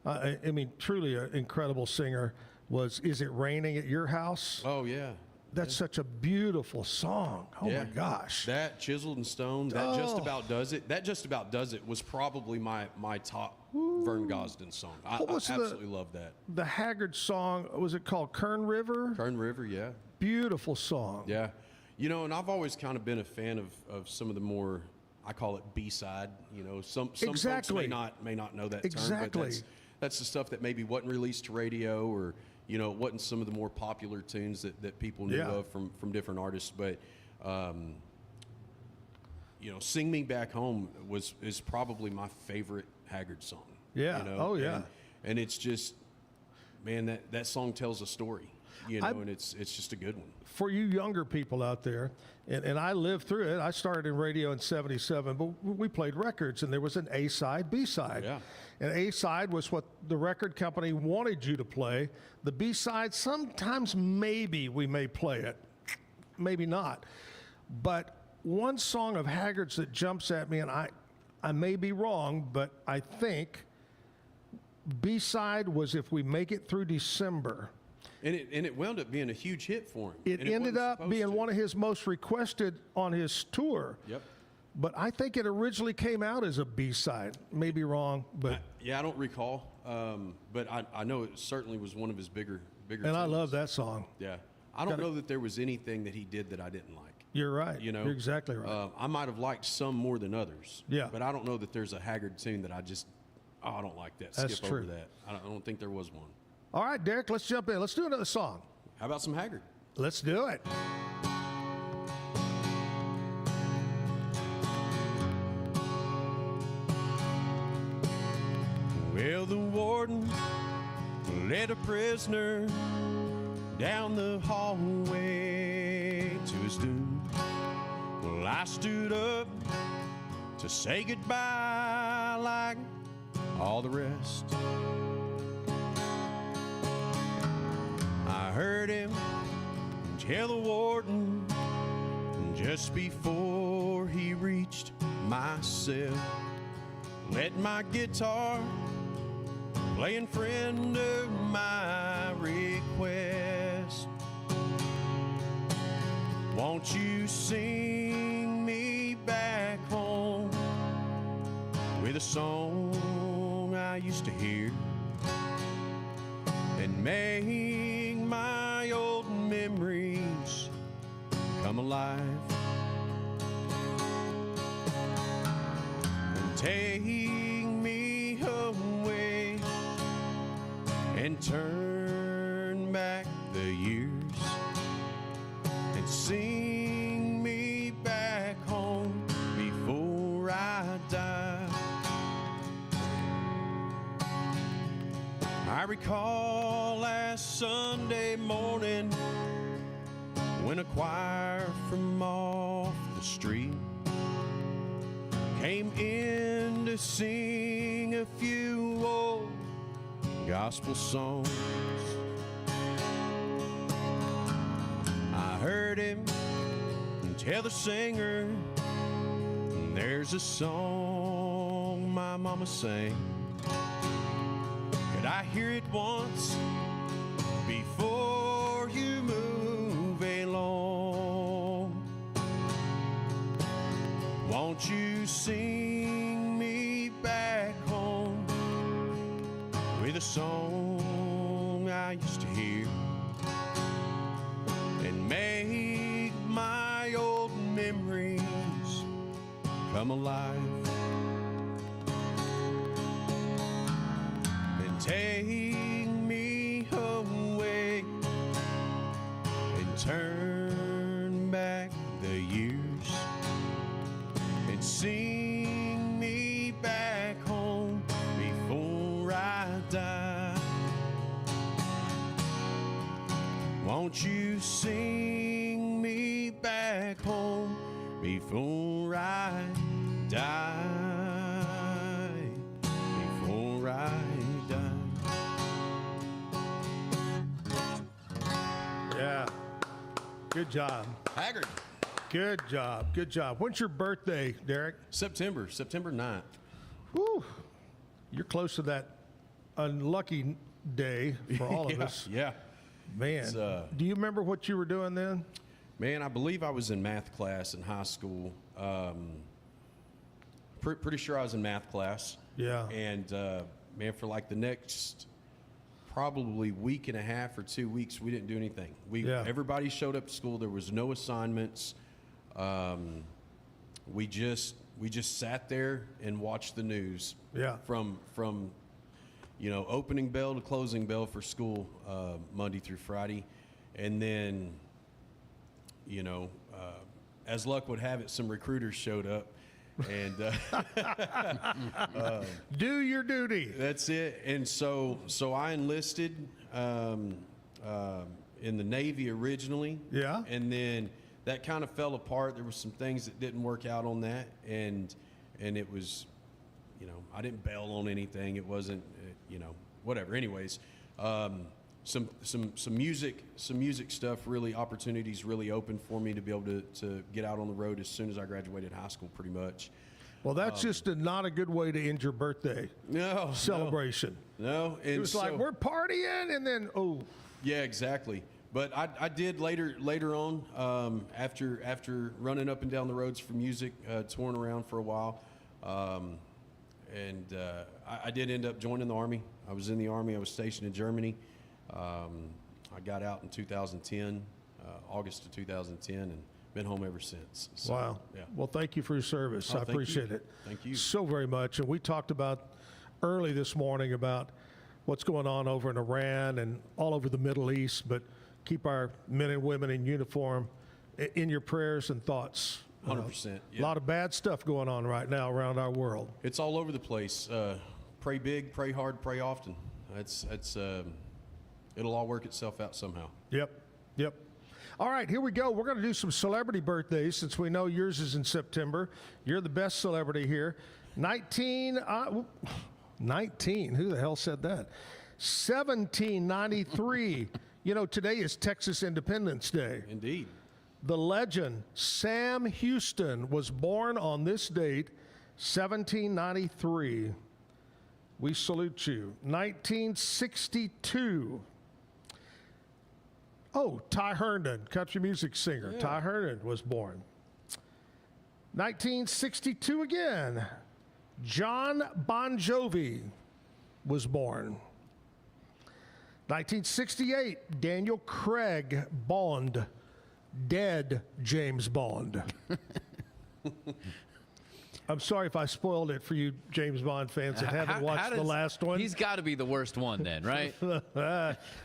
I mean, truly an incredible singer. Was "Is It Raining at Your House?" Oh yeah, that's such a beautiful song. Oh my gosh. That Chiseled and Stoned. That Just About Does It. That Just About Does It was probably my top Vern Gosdin song. I absolutely love that. The Haggard song, was it called Kern River? Kern River, yeah. Beautiful song. Yeah. You know, and I've always kind of been a fan of some of the more, I call it B-side. You know, some folks may not know that term, but that's the stuff that maybe wasn't released to radio, or, you know, it wasn't some of the more popular tunes that people knew of from different artists. But, you know, Sing Me Back Home is probably my favorite Haggard song. Yeah. You know? Oh, yeah. And it's just, man, that song tells a story. You know, and it's just a good one. For you younger people out there, and I lived through it. I started in radio in '77, but we played records, and there was an A-side, B-side. Yeah. And A-side was what the record company wanted you to play. The B-side, sometimes maybe we may play it, maybe not. But one song of Haggard's that jumps at me, and I may be wrong, but I think B-side was If We Make It Through December. And it wound up being a huge hit for him. It ended up being one of his most requested on his tour. Yep. But I think it originally came out as a B-side. Maybe wrong, but I don't recall. But I know it certainly was one of his bigger. And I love that song. Yeah. I don't know that there was anything that he did that I didn't like. You're right. You know, You're exactly right. I might have liked some more than others. Yeah. But I don't know that there's a Haggard tune that I just, I don't like that. That's Skip true. over that. I don't think there was one. All right, Derek, let's jump in. Let's do another song. How about some Haggard? Let's do it. Well, the warden led a prisoner down the hallway to his doom. Well, I stood up to say goodbye like all the rest. I heard him tell the warden just before he reached my cell, let my guitar play in friend of my request. Won't you sing me back home with a song I used to hear and make my old memories come alive and take me away and turn back the years and sing me back home before I die. I recall last Sunday morning when a choir from off the street came in to sing a few old gospel songs. I heard him tell the singer, there's a song my mama sang. Could I hear it once before you move along? Won't you sing me back home with a song I used to hear and make my old memories come alive and take me away and turn back the years and sing me back home before I die? Won't you sing me back home before I die? Before I die. Yeah. Good job. Haggard. Good job. Good job. When's your birthday, Derek? September 9th. Whew. You're close to that unlucky day for all of us. Yeah. Man, do you remember what you were doing then? Man, I believe I was in math class in high school. Pretty sure I was in math class. Yeah. And, man, for like the next probably week and a half or 2 weeks, we didn't do anything. Everybody showed up to school. There was no assignments. We just sat there and watched the news. Yeah. From opening bell to closing bell for school, Monday through Friday. And then, as luck would have it, some recruiters showed up. And do your duty. That's it. And so I enlisted in the Navy originally. Yeah. And then that kind of fell apart. There were some things that didn't work out on that, and it was, I didn't bail on anything. It wasn't, whatever. Anyways, some music stuff. Really, opportunities really opened for me to be able to get out on the road as soon as I graduated high school, pretty much. Well, that's just not a good way to end your birthday celebration. No, it was like we're partying, and then yeah, exactly. But I did later on after running up and down the roads for music, touring around for a while, and I did end up joining the Army. I was in the Army. I was stationed in Germany. I got out in 2010, August of 2010, and been home ever since. So, Wow. Yeah. Well, thank you for your service. Oh, I thank appreciate you. it. Thank you. So very much. And we talked about early this morning about what's going on over in Iran and all over the Middle East, but keep our men and women in uniform in your prayers and thoughts. 100%. A lot of bad stuff going on right now around our world. It's all over the place. Pray big, pray hard, pray often. It'll all work itself out somehow. Yep. All right, here we go. We're going to do some celebrity birthdays since we know yours is in September. You're the best celebrity here. 19, who the hell said that? 1793. You know, today is Texas Independence Day. Indeed. The legend Sam Houston was born on this date, 1793. We salute you. 1962. Oh, Ty Herndon, country music singer. Yeah. Ty Herndon was born. 1962 again. John Bon Jovi was born. 1968, Daniel Craig Bond, dead James Bond. I'm sorry if I spoiled it for you James Bond fans that haven't watched the last one. He's got to be the worst one then, right?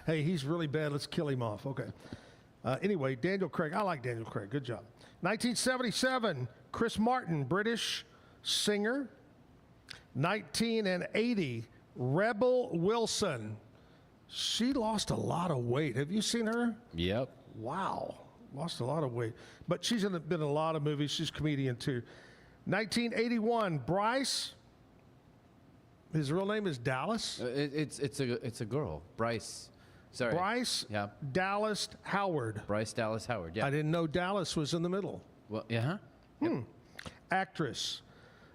Hey, he's really bad. Let's kill him off. Okay. Anyway, Daniel Craig. I like Daniel Craig. Good job. 1977, Chris Martin, British singer. 1980, Rebel Wilson. She lost a lot of weight. Have you seen her? Yep. Wow. Lost a lot of weight. But she's been in a lot of movies. She's a comedian too. 1981, Bryce. His real name is Dallas. It's a girl, Bryce. Sorry. Bryce Dallas Howard. Bryce Dallas Howard. Yeah. I didn't know Dallas was in the middle. Well, yeah. Yep. Actress.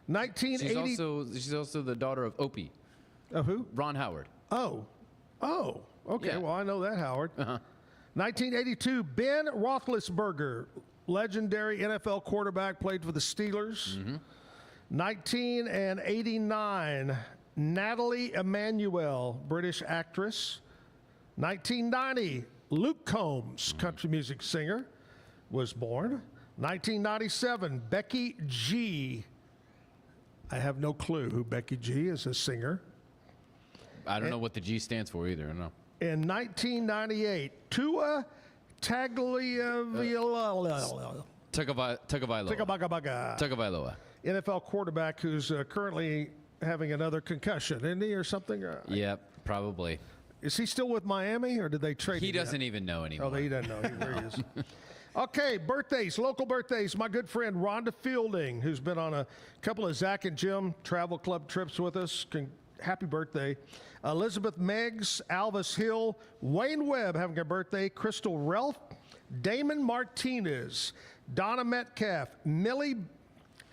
1980. She's also the daughter of Opie. Of who? Ron Howard. Oh. Okay. Yeah. Well, I know that, Howard. 1982, Ben Roethlisberger, legendary NFL quarterback, played for the Steelers. 1989, Natalie Emmanuel, British actress. 1990, Luke Combs, country music singer, was born. 1997, Becky G. I have no clue who Becky G is, a singer. I don't know what the G stands for either. I don't know. In 1998, Tua Tagovailoa. Tagovailoa. NFL quarterback who's currently having another concussion, isn't he, or something? Yep, probably. Is he still with Miami, or did they trade him? He doesn't even know anymore. Oh, he doesn't know where he is. Okay, birthdays, local birthdays. My good friend Rhonda Fielding, who's been on a couple of Zach and Jim travel club trips with us. Happy birthday. Elizabeth Meggs, Alvis Hill, Wayne Webb having a birthday, Crystal Relf, Damon Martinez, Donna Metcalf, Millie,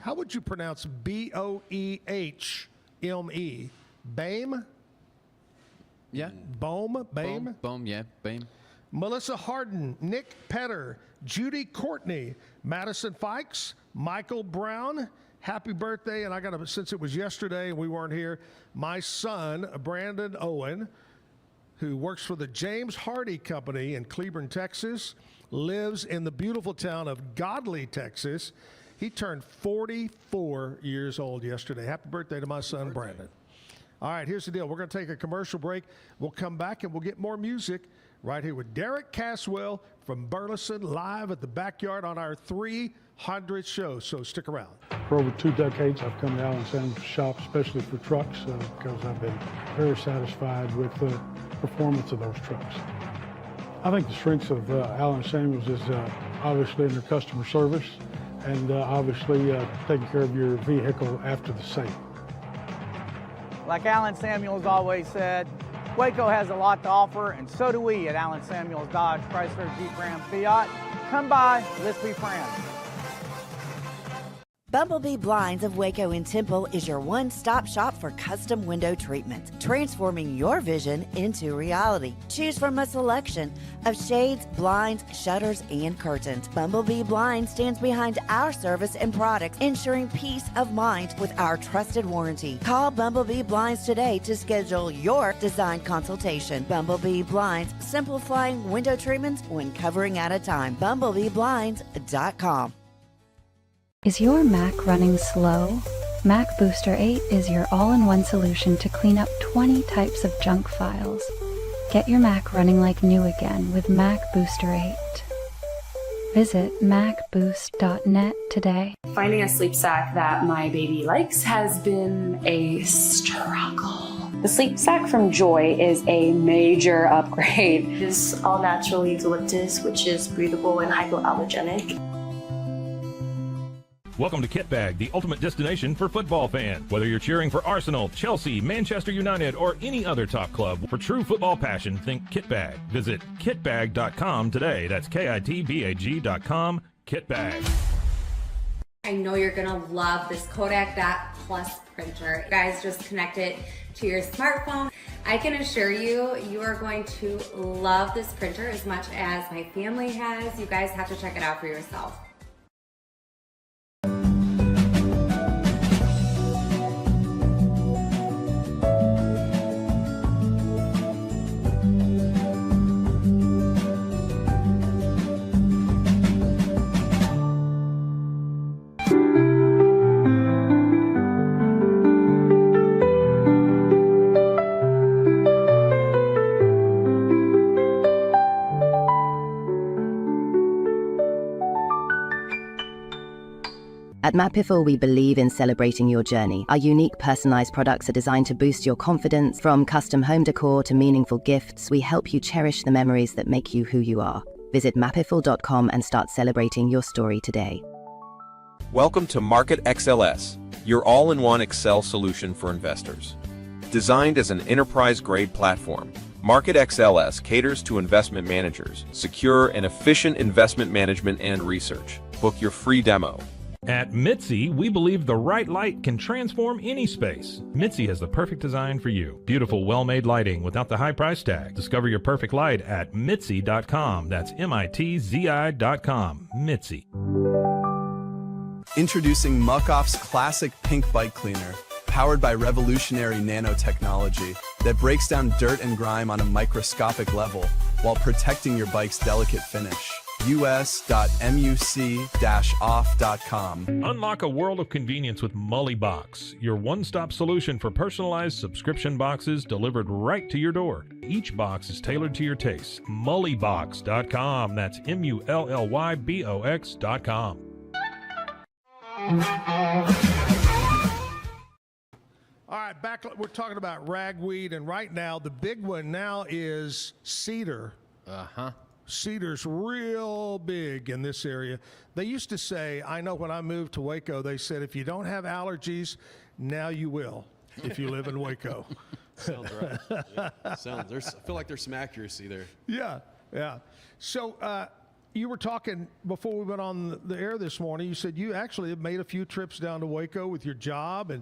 how would you pronounce Boehme? Bame? Yeah. Bohm? Bame? Bohm, yeah. Bame. Melissa Harden, Nick Petter, Judy Courtney, Madison Fikes, Michael Brown. Happy birthday, and since it was yesterday and we weren't here, my son, Brandon Owen, who works for the James Hardy Company in Cleburne, Texas, lives in the beautiful town of Godley, Texas. He turned 44 years old yesterday. Happy birthday to my son, Brandon. All right, here's the deal. We're going to take a commercial break. We'll come back and we'll get more music right here with Darik Caswell from Burleson, live at the Backyard on our 300th show. So stick around. For over 2 decades, I've come to Allen Samuels shop, especially for trucks, because I've been very satisfied with the performance of those trucks. I think the strengths of Allen Samuels is obviously in their customer service and obviously taking care of your vehicle after the sale. Like Allen Samuels always said, Waco has a lot to offer, and so do we at Allen Samuels Dodge, Chrysler, Jeep, Ram, Fiat. Come by, let's be friends. Bumblebee Blinds of Waco and Temple is your one-stop shop for custom window treatment, transforming your vision into reality. Choose from a selection of shades, blinds, shutters, and curtains. Bumblebee Blinds stands behind our service and products, ensuring peace of mind with our trusted warranty. Call Bumblebee Blinds today to schedule your design consultation. Bumblebee Blinds, simplifying window treatments one covering at a time. BumblebeeBlinds.com. Is your Mac running slow? Mac Booster 8 is your all-in-one solution to clean up 20 types of junk files. Get your Mac running like new again with Mac Booster 8. Visit macboost.net today. Finding a sleep sack that my baby likes has been a struggle. The sleep sack from Joy is a major upgrade. It's all natural eucalyptus, which is breathable and hypoallergenic. Welcome to Kit Bag, the ultimate destination for football fans. Whether you're cheering for Arsenal, Chelsea, Manchester United, or any other top club, for true football passion, think Kit Bag. Visit kitbag.com today. That's KITBAG.com. Kit Bag. I know you're gonna love this Kodak Dot Plus printer. You guys just connect it to your smartphone. I can assure you, you are going to love this printer as much as my family has. You guys have to check it out for yourself. At Mapiful, we believe in celebrating your journey. Our unique personalized products are designed to boost your confidence. From custom home decor to meaningful gifts, we help you cherish the memories that make you who you are. Visit mapiful.com and start celebrating your story today. Welcome to Market XLS, your all-in-one Excel solution for investors. Designed as an enterprise-grade platform, Market XLS caters to investment managers, secure and efficient investment management and research. Book your free demo. At Mitzi, we believe the right light can transform any space. Mitzi has the perfect design for you. Beautiful, well-made lighting without the high price tag. Discover your perfect light at Mitzi.com. That's MITZI.com. Mitzi. Introducing Muck-Off's classic pink bike cleaner, powered by revolutionary nanotechnology that breaks down dirt and grime on a microscopic level while protecting your bike's delicate finish. us.muc-off.com. Unlock a world of convenience with Mullybox, your one-stop solution for personalized subscription boxes delivered right to your door. Each box is tailored to your taste. Mullybox.com. That's MULLYBOX.com. All right, back. We're talking about ragweed, and right now the big one now is cedar. Cedar's real big in this area. They used to say, I know when I moved to Waco, they said, if you don't have allergies, now you will, if you live in Waco. Sounds right. Yeah. I feel like there's some accuracy there. Yeah. So you were talking before we went on the air this morning. You said you actually have made a few trips down to Waco with your job.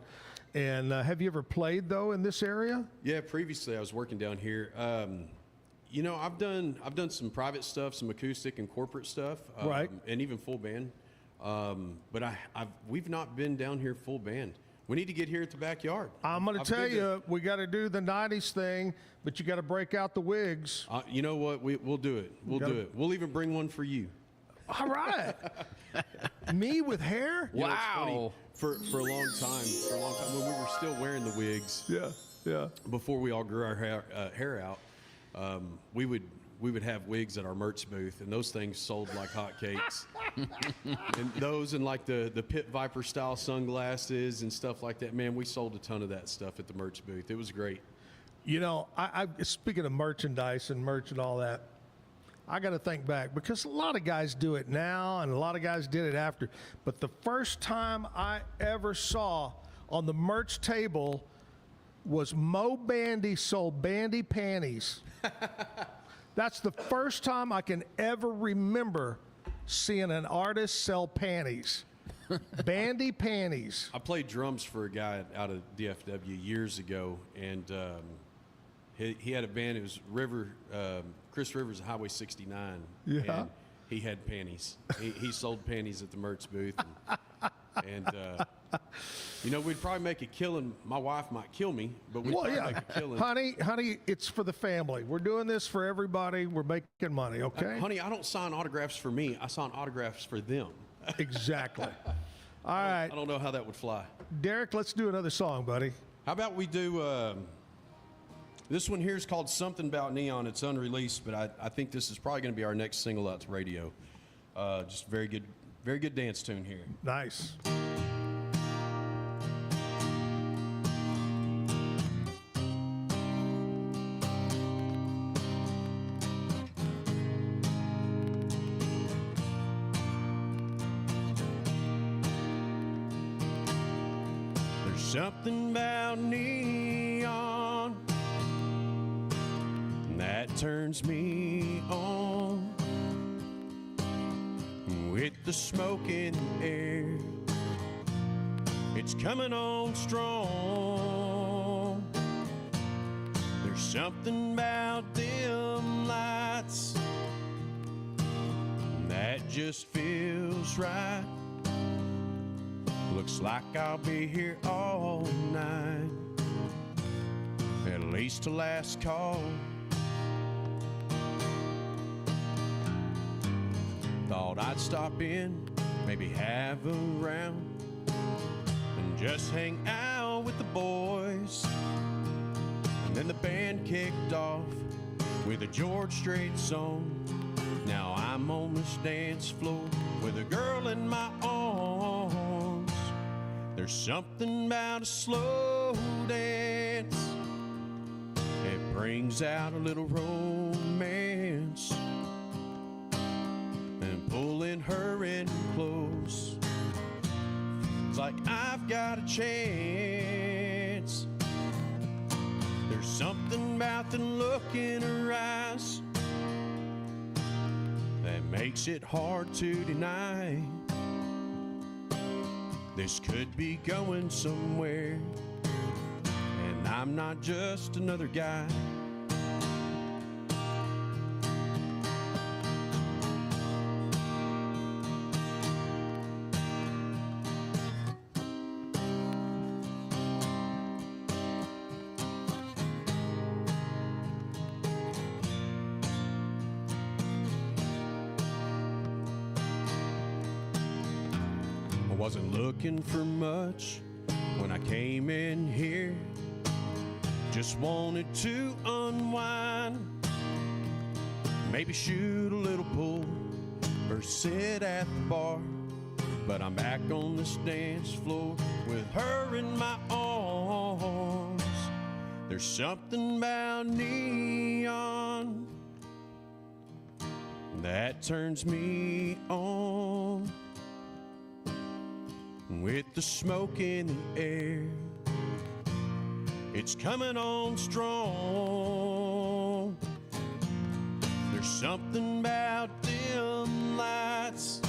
And have you ever played, though, in this area? Yeah, previously I was working down here. You know, I've done some private stuff, some acoustic and corporate stuff, right, and even full band. But we've not been down here full band. We need to get here at the backyard. I'm going to tell you, we got to do the 90s thing, but you got to break out the wigs. You know what? We'll do it. We'll do it. We'll even bring one for you. All right. Me with hair? You know, it's funny. For a long time, when we were still wearing the wigs. Yeah. Before we all grew our hair out. We would have wigs at our merch booth, and those things sold like hotcakes. And those and like the Pit Viper style sunglasses and stuff like that. Man, we sold a ton of that stuff at the merch booth. It was great. You know, I speaking of merchandise and merch and all that, I got to think back because a lot of guys do it now and a lot of guys did it after. But the first time I ever saw on the merch table was Mo Bandy sold Bandy panties. That's the first time I can ever remember seeing an artist sell panties. Bandy Panties. I played drums for a guy out of DFW years ago, and he had a band. It was Chris Rivers of Highway 69. Yeah. And he had panties. He sold panties at the merch booth. And we'd probably make a killing. My wife might kill me, but we'd probably make a killing. Honey, it's for the family. We're doing this for everybody. We're making money, okay? Honey, I don't sign autographs for me. I sign autographs for them. Exactly. All right. I don't know how that would fly. Darik, let's do another song, buddy. How about we do this one here is called Something About Neon. It's unreleased, but I think this is probably going to be our next single out to radio. Just very good dance tune here. Nice. Something about neon that turns me on, with the smoke in the air, it's coming on strong. There's something about them lights that just feels right. Looks like I'll be here all night, at least till last call. Thought I'd stop in, maybe have a round, and just hang out with the boys. And then the band kicked off with a George Strait song. Now I'm on this dance floor with a girl in my arms. There's something about a slow dance, it brings out a little romance, and pulling her in close, it's like I've got a chance. There's something about the look in her eyes that makes it hard to deny. This could be going somewhere, and I'm not just another guy. Wasn't looking for much when I came in here. Just wanted to unwind, maybe shoot a little pool or sit at the bar. But I'm back on this dance floor with her in my arms. There's something about neon that turns me on, with the smoke in the air, it's coming on strong. There's something about them lights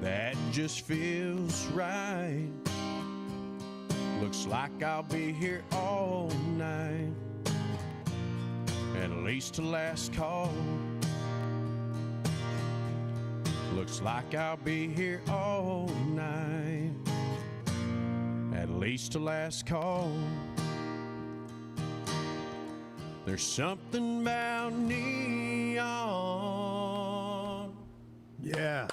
that just feels right. Looks like I'll be here all night, at least till last call. Looks like I'll be here all night, at least till last call. There's something about neon. Yeah,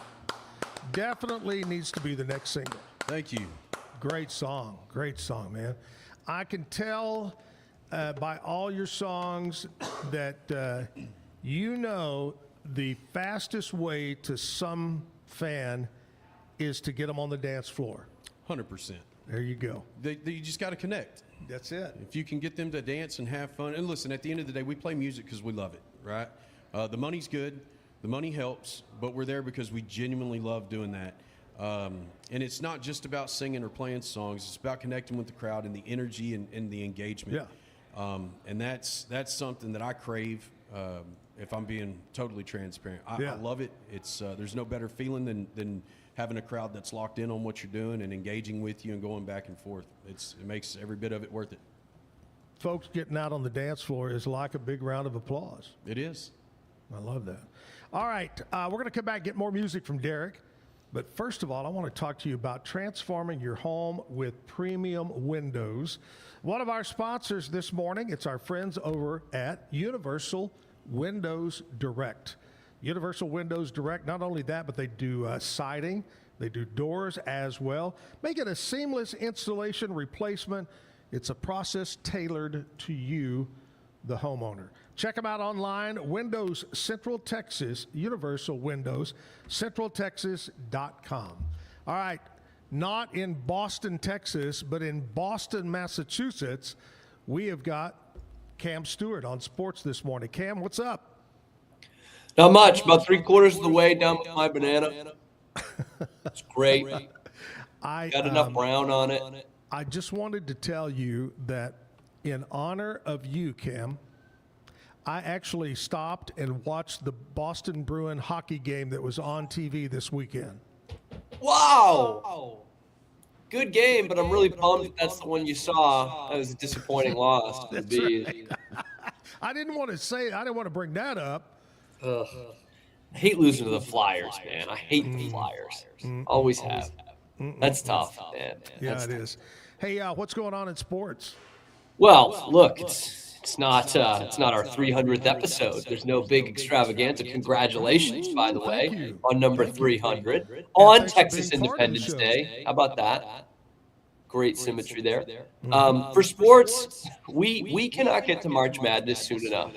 definitely needs to be the next single. Thank you. Great song, man. I can tell by all your songs that the fastest way to some fan is to get them on the dance floor. 100%. There you go. You just got to connect. That's it. If you can get them to dance and have fun. And listen, at the end of the day, we play music because we love it, right? The money's good. The money helps. But we're there because we genuinely love doing that. And it's not just about singing or playing songs. It's about connecting with the crowd and the energy and the engagement. Yeah. And that's something that I crave. If I'm being totally transparent, I love it. It's there's no better feeling than having a crowd that's locked in on what you're doing and engaging with you and going back and forth. It makes every bit of it worth it. Folks getting out on the dance floor is like a big round of applause. It is. I love that. All right, we're going to come back and get more music from Darik. But first of all, I want to talk to you about transforming your home with premium windows. One of our sponsors this morning, it's our friends over at Universal Windows Direct. Universal Windows Direct, not only that, but they do siding, they do doors as well. Make it a seamless installation replacement. It's a process tailored to you, the homeowner. Check them out online, Windows Central Texas, Universal Windows, centraltexas.com. All right, not in Boston, Texas, but in Boston, Massachusetts, we have got Cam Stewart on sports this morning. Cam, what's up? Not much, about 3/4 of the way down with my banana. It's great. I got enough brown on it. I just wanted to tell you that in honor of you, Cam, I actually stopped and watched the Boston Bruin hockey game that was on TV this weekend. Wow! Good game, but I'm really bummed that's the one you saw. That was a disappointing loss. That's right. I didn't want to bring that up. Ugh. I hate losing to the Flyers, man. I hate the Flyers. Always have. That's tough, man. Yeah, That's it is. Hey, what's going on in sports? Well, look, it's not our 300th episode. There's no big extravaganza. Congratulations, by the way, on number 300 on Texas Independence Day. How about that? Great symmetry there. For sports, we cannot get to March Madness soon enough.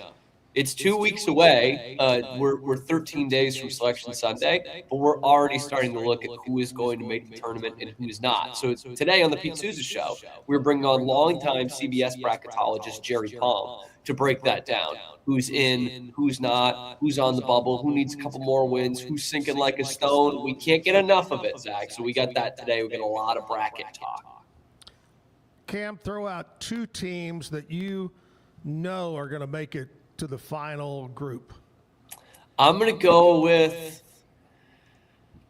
It's 2 weeks away. We're 13 days from Selection Sunday, but we're already starting to look at who is going to make the tournament and who is not. So today on the Pete Souza Show, we're bringing on longtime CBS bracketologist Jerry Palm to break that down. Who's in, who's not, who's on the bubble, who needs a couple more wins, who's sinking like a stone. We can't get enough of it, Zach. So we got that today. We got a lot of bracket talk. Cam, throw out two teams that you know are going to make it to the final group. I'm gonna go with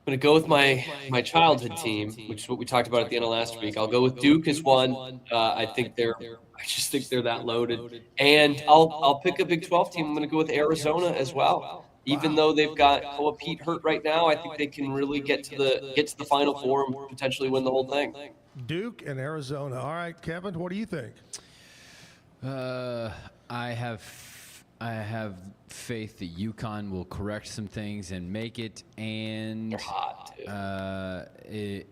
my childhood team, which is what we talked about at the end of last week. I'll go with Duke as one. I just think they're that loaded. And I'll pick a Big 12 team. I'm gonna go with Arizona as well. Even though they've got Koa Pete hurt right now, I think they can really get to the Final Four and potentially win the whole thing. Duke and Arizona. All right, Kevin, what do you think? I have faith that UConn will correct some things and make it, and they're hot, too. It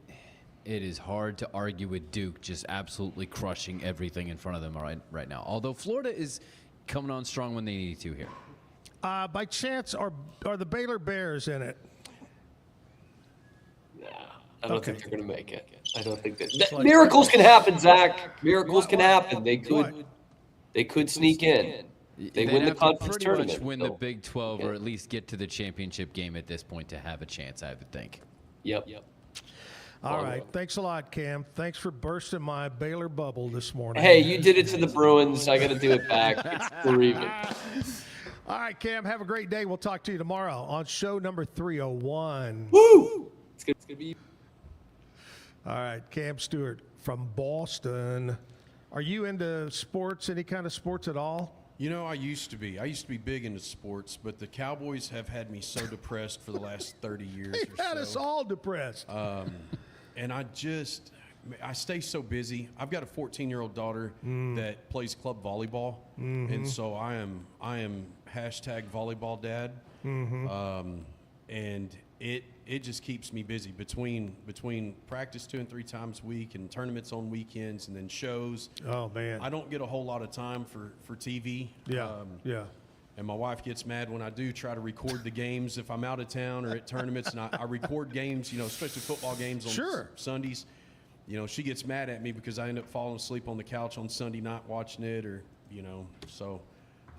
is hard to argue with Duke just absolutely crushing everything in front of them right now. Although Florida is coming on strong when they need to here. By chance, are the Baylor Bears in it? Nah, I don't think they're going to make it. I don't think that miracles can happen, Zach. Miracles can happen. They could sneak in. They win the conference tournament. Pretty much win the Big 12 or at least get to the championship game at this point to have a chance, I would think. Yep. All right. Thanks a lot, Cam. Thanks for bursting my Baylor bubble this morning. Hey, you did it to the Bruins. I got to do it back. It's bereavement. All right, Cam. Have a great day. We'll talk to you tomorrow on show number 301. Woo! It's going to be. All right, Cam Stewart from Boston. Are you into sports, any kind of sports at all? You know, I used to be big into sports, but the Cowboys have had me so depressed for the last 30 years or so. They had us all depressed. And I stay so busy. I've got a 14-year-old daughter that plays club volleyball, and so I am hashtag volleyball dad. And it just keeps me busy between practice 2 and 3 times a week and tournaments on weekends and then shows. Oh man, I don't get a whole lot of time for TV. Yeah. And my wife gets mad when I do try to record the games if I'm out of town or at tournaments, and I record games, especially football games on Sundays. She gets mad at me because I end up falling asleep on the couch on Sunday night watching it, or so.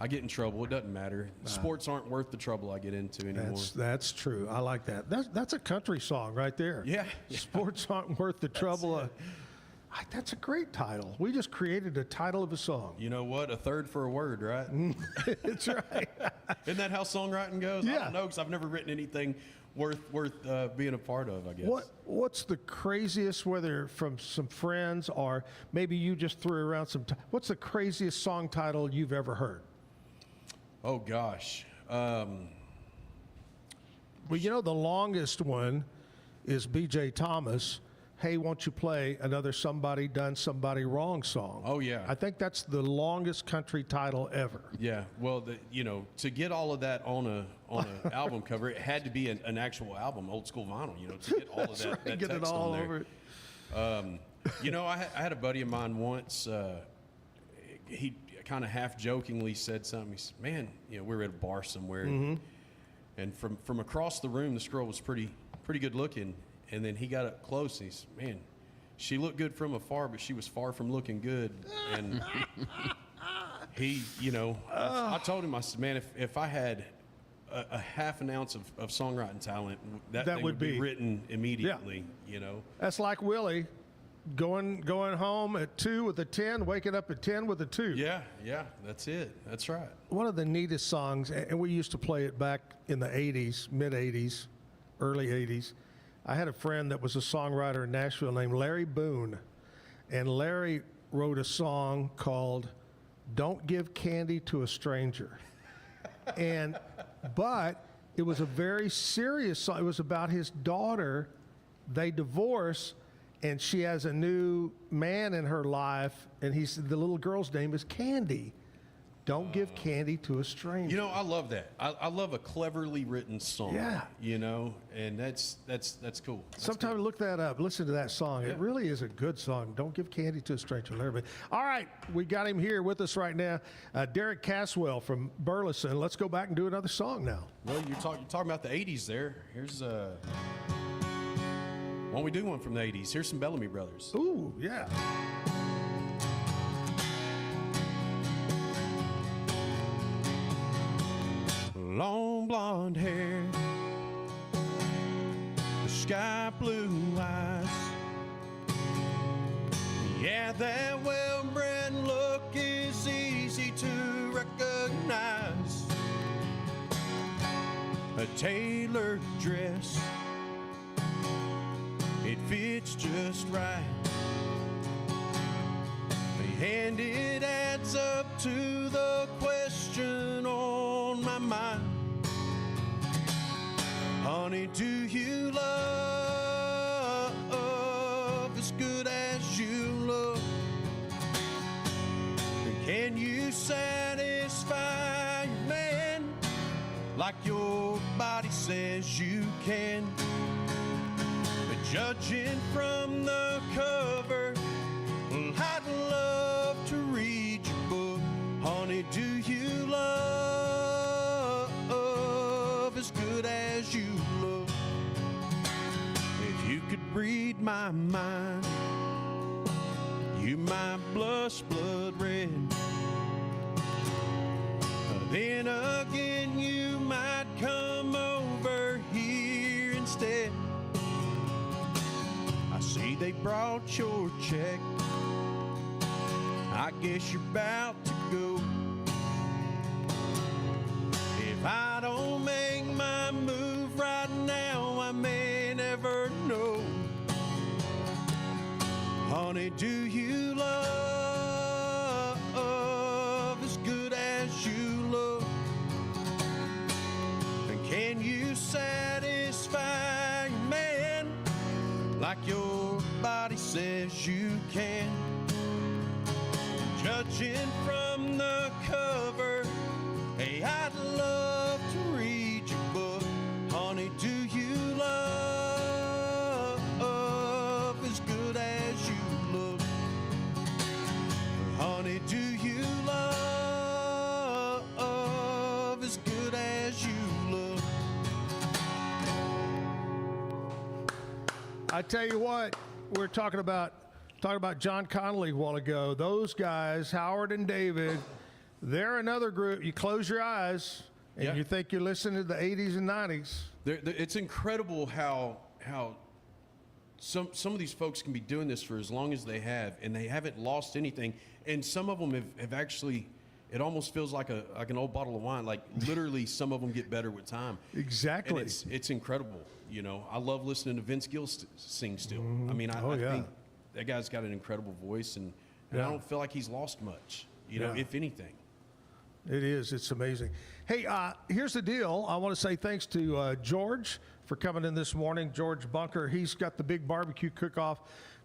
I get in trouble. It doesn't matter. Sports aren't worth the trouble I get into anymore. That's true. I like that. That's a country song right there. Yeah. Sports aren't worth the trouble. That's a great title. We just created a title of a song. You know what? A third for a word, right? That's right. Isn't that how songwriting goes? Yeah. I don't know, because I've never written anything worth being a part of, I guess. What's the craziest, whether from some friends or maybe you just threw around what's the craziest song title you've ever heard? Oh, gosh. Well, you know, the longest one is B.J. Thomas. Hey, won't you play another Somebody Done Somebody Wrong song? Oh, yeah. I think that's the longest country title ever. Yeah, well, to get all of that on an album cover, it had to be an actual album, old school vinyl. To get all of that, right, that get text it all on there. over it. I had a buddy of mine once. He kind of half jokingly said something. He said, "Man, we were at a bar somewhere, and from across the room, this girl was pretty good looking." And then he got up close and he said, "Man, she looked good from afar, but she was far from looking good." And he, I told him, I said, "Man, if I had a half an ounce of songwriting talent, that thing would be written immediately." That's like Willie going home at 2 with a 10, waking up at 10 with a 2. Yeah, that's it. That's right. One of the neatest songs, and we used to play it back in the 80s, mid 80s, early 80s. I had a friend that was a songwriter in Nashville named Larry Boone, and Larry wrote a song called "Don't Give Candy to a Stranger." But it was a very serious song. It was about his daughter. They divorce, and she has a new man in her life, and the little girl's name is Candy. Don't give candy to a stranger. I love that. I love a cleverly written song. Yeah. And that's cool. Sometimes look that up. Listen to that song. Yeah. It really is a good song. Don't give candy to a stranger. Larry. All right, we got him here with us right now. Darik Caswell from Burleson. Let's go back and do another song now. Well, you're talking about the 80s there. Here's why don't we do one from the 80s? Here's some Bellamy Brothers. Ooh, yeah. Long blonde hair, sky blue eyes. Yeah, that well-bred look is easy to recognize. A tailored dress, it fits just right. And it adds up to the question on my mind. Honey, do you love as good as you look? Can you satisfy your man like your body says you can? But judging from the cover, well, I'd love to read your book. Honey, do you love as good as you look? If you could read my mind, you might blush blood red. Then again, you might come over here instead. I see they brought your check. I guess you're about to go. If I don't make my move right now, I may never know. Honey, do you love as good as you look? And can you satisfy your man like your body says you can? Judging from the cover, hey, I'd love to read your book. Honey, do you love as good as you look? Honey, do you love as good as you look? I tell you what, we're talking about John Connolly a while ago. Those guys, Howard and David, they're another group. You close your eyes and you think you're listening to the 80s and 90s. It's incredible how some of these folks can be doing this for as long as they have, and they haven't lost anything. And some of them have actually, it almost feels like an old bottle of wine. Like literally, some of them get better with time. Exactly. And it's incredible. You know, I love listening to Vince Gill sing still. I mean, I think that guy's got an incredible voice, and I don't feel like he's lost much. You know, if anything. It is. It's amazing. Hey, here's the deal. I want to say thanks to George for coming in this morning. George Bunker, he's got the big barbecue cook-off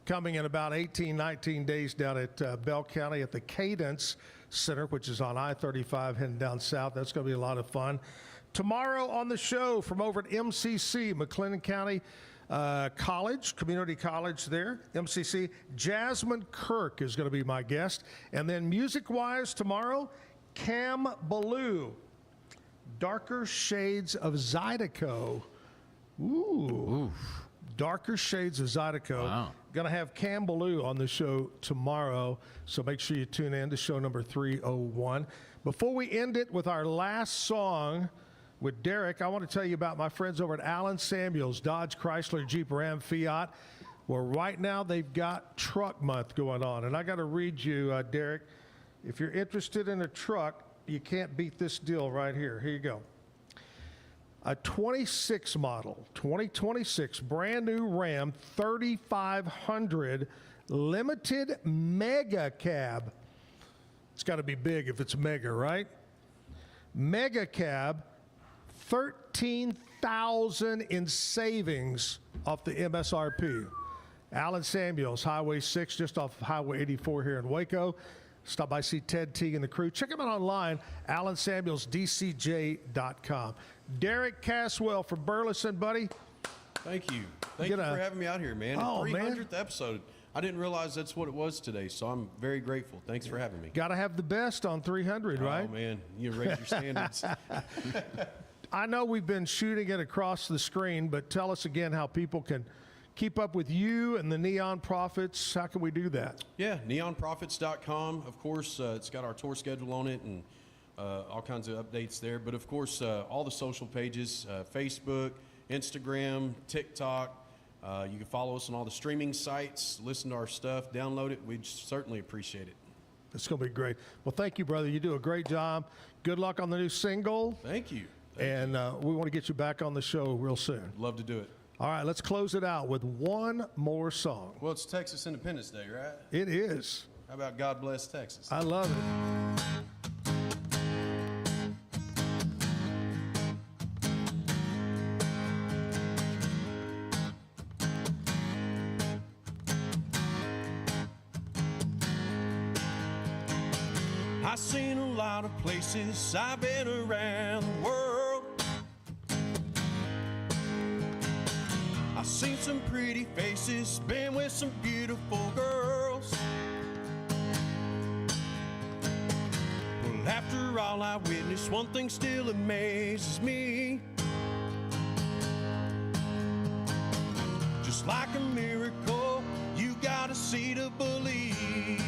coming in about 18, 19 days down at Bell County at the Cadence Center, which is on I-35 heading down south. That's going to be a lot of fun. Tomorrow on the show from over at MCC, McLennan County College, Community College there, MCC, Jasmine Kirk is going to be my guest. And then music-wise tomorrow, Cam Ballou, Darker Shades of Zydeco. Ooh. Darker Shades of Zydeco. Wow. Going to have Cam Ballou on the show tomorrow, so make sure you tune in to show number 301. Before we end it with our last song with Darik, I want to tell you about my friends over at Allen Samuels, Dodge, Chrysler, Jeep, Ram, Fiat, where right now they've got Truck Month going on. And I got to read you, Darik, if you're interested in a truck, you can't beat this deal right here. Here you go. A 26 model, 2026 brand new Ram 3500 limited mega cab. It's got to be big if it's mega, right? Mega cab, $13,000 in savings off the MSRP. Allen Samuels, Highway 6, just off Highway 84 here in Waco. Stop by, see Ted Teague and the crew. Check them out online, AllenSamuelsDCJ.com. Darik Caswell from Burleson, buddy. Thank you. Thank you for having me out here, man. Oh, 300th episode. I didn't realize that's what it was today, so I'm very grateful. Thanks for having me. Got to have the best on 300, right? Oh, man. You raise your standards. I know we've been shooting it across the screen, but tell us again how people can keep up with you and the Neon Prophets. How can we do that? Yeah, neonprophets.com. Of course, it's got our tour schedule on it and all kinds of updates there. But, of course, all the social pages, Facebook, Instagram, TikTok. You can follow us on all the streaming sites, listen to our stuff, download it. We'd certainly appreciate it. It's going to be great. Well, thank you, brother. You do a great job. Good luck on the new single. Thank you. And we want to get you back on the show real soon. Love to do it. All right, let's close it out with one more song. Well, it's Texas Independence Day, right? It is. How about God Bless Texas? I love it. I've seen a lot of places, I've been around the world. I've seen some pretty faces, been with some beautiful girls. Well, after all I witnessed, one thing still amazes me. Just like a miracle, you gotta see to believe.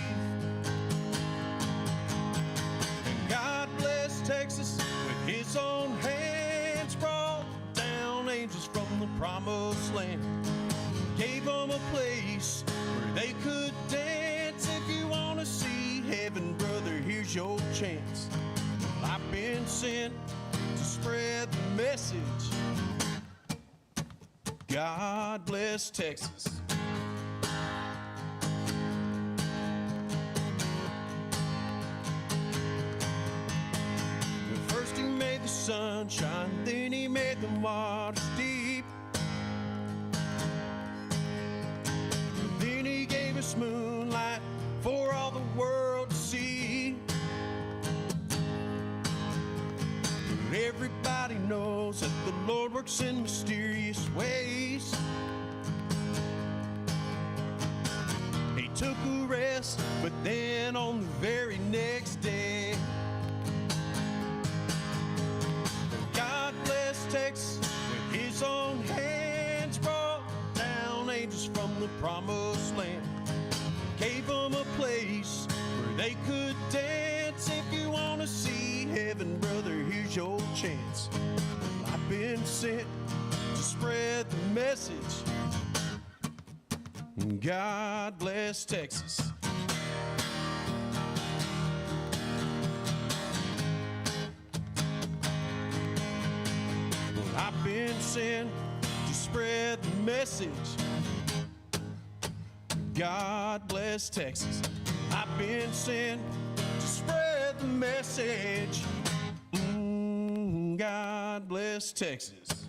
God bless Texas with his own hands, brought down angels from the promised land, gave them a place where they could dance. If you want to see heaven, brother, here's your chance. I've been sent to spread the message. God bless Texas. First he made the sunshine, then he made the waters deep. Then he gave us moonlight for all the world to see. But everybody knows that the Lord works in mysterious ways. He took a rest, but then on the very next day, God bless Texas with his own hands, brought down angels from the promised land, gave them a place where they could dance. If you want to see heaven, brother, here's your chance. I've been sent to spread the message. God bless Texas. Well, I've been sent to spread the message. God bless Texas. I've been sent to spread the message. God bless Texas.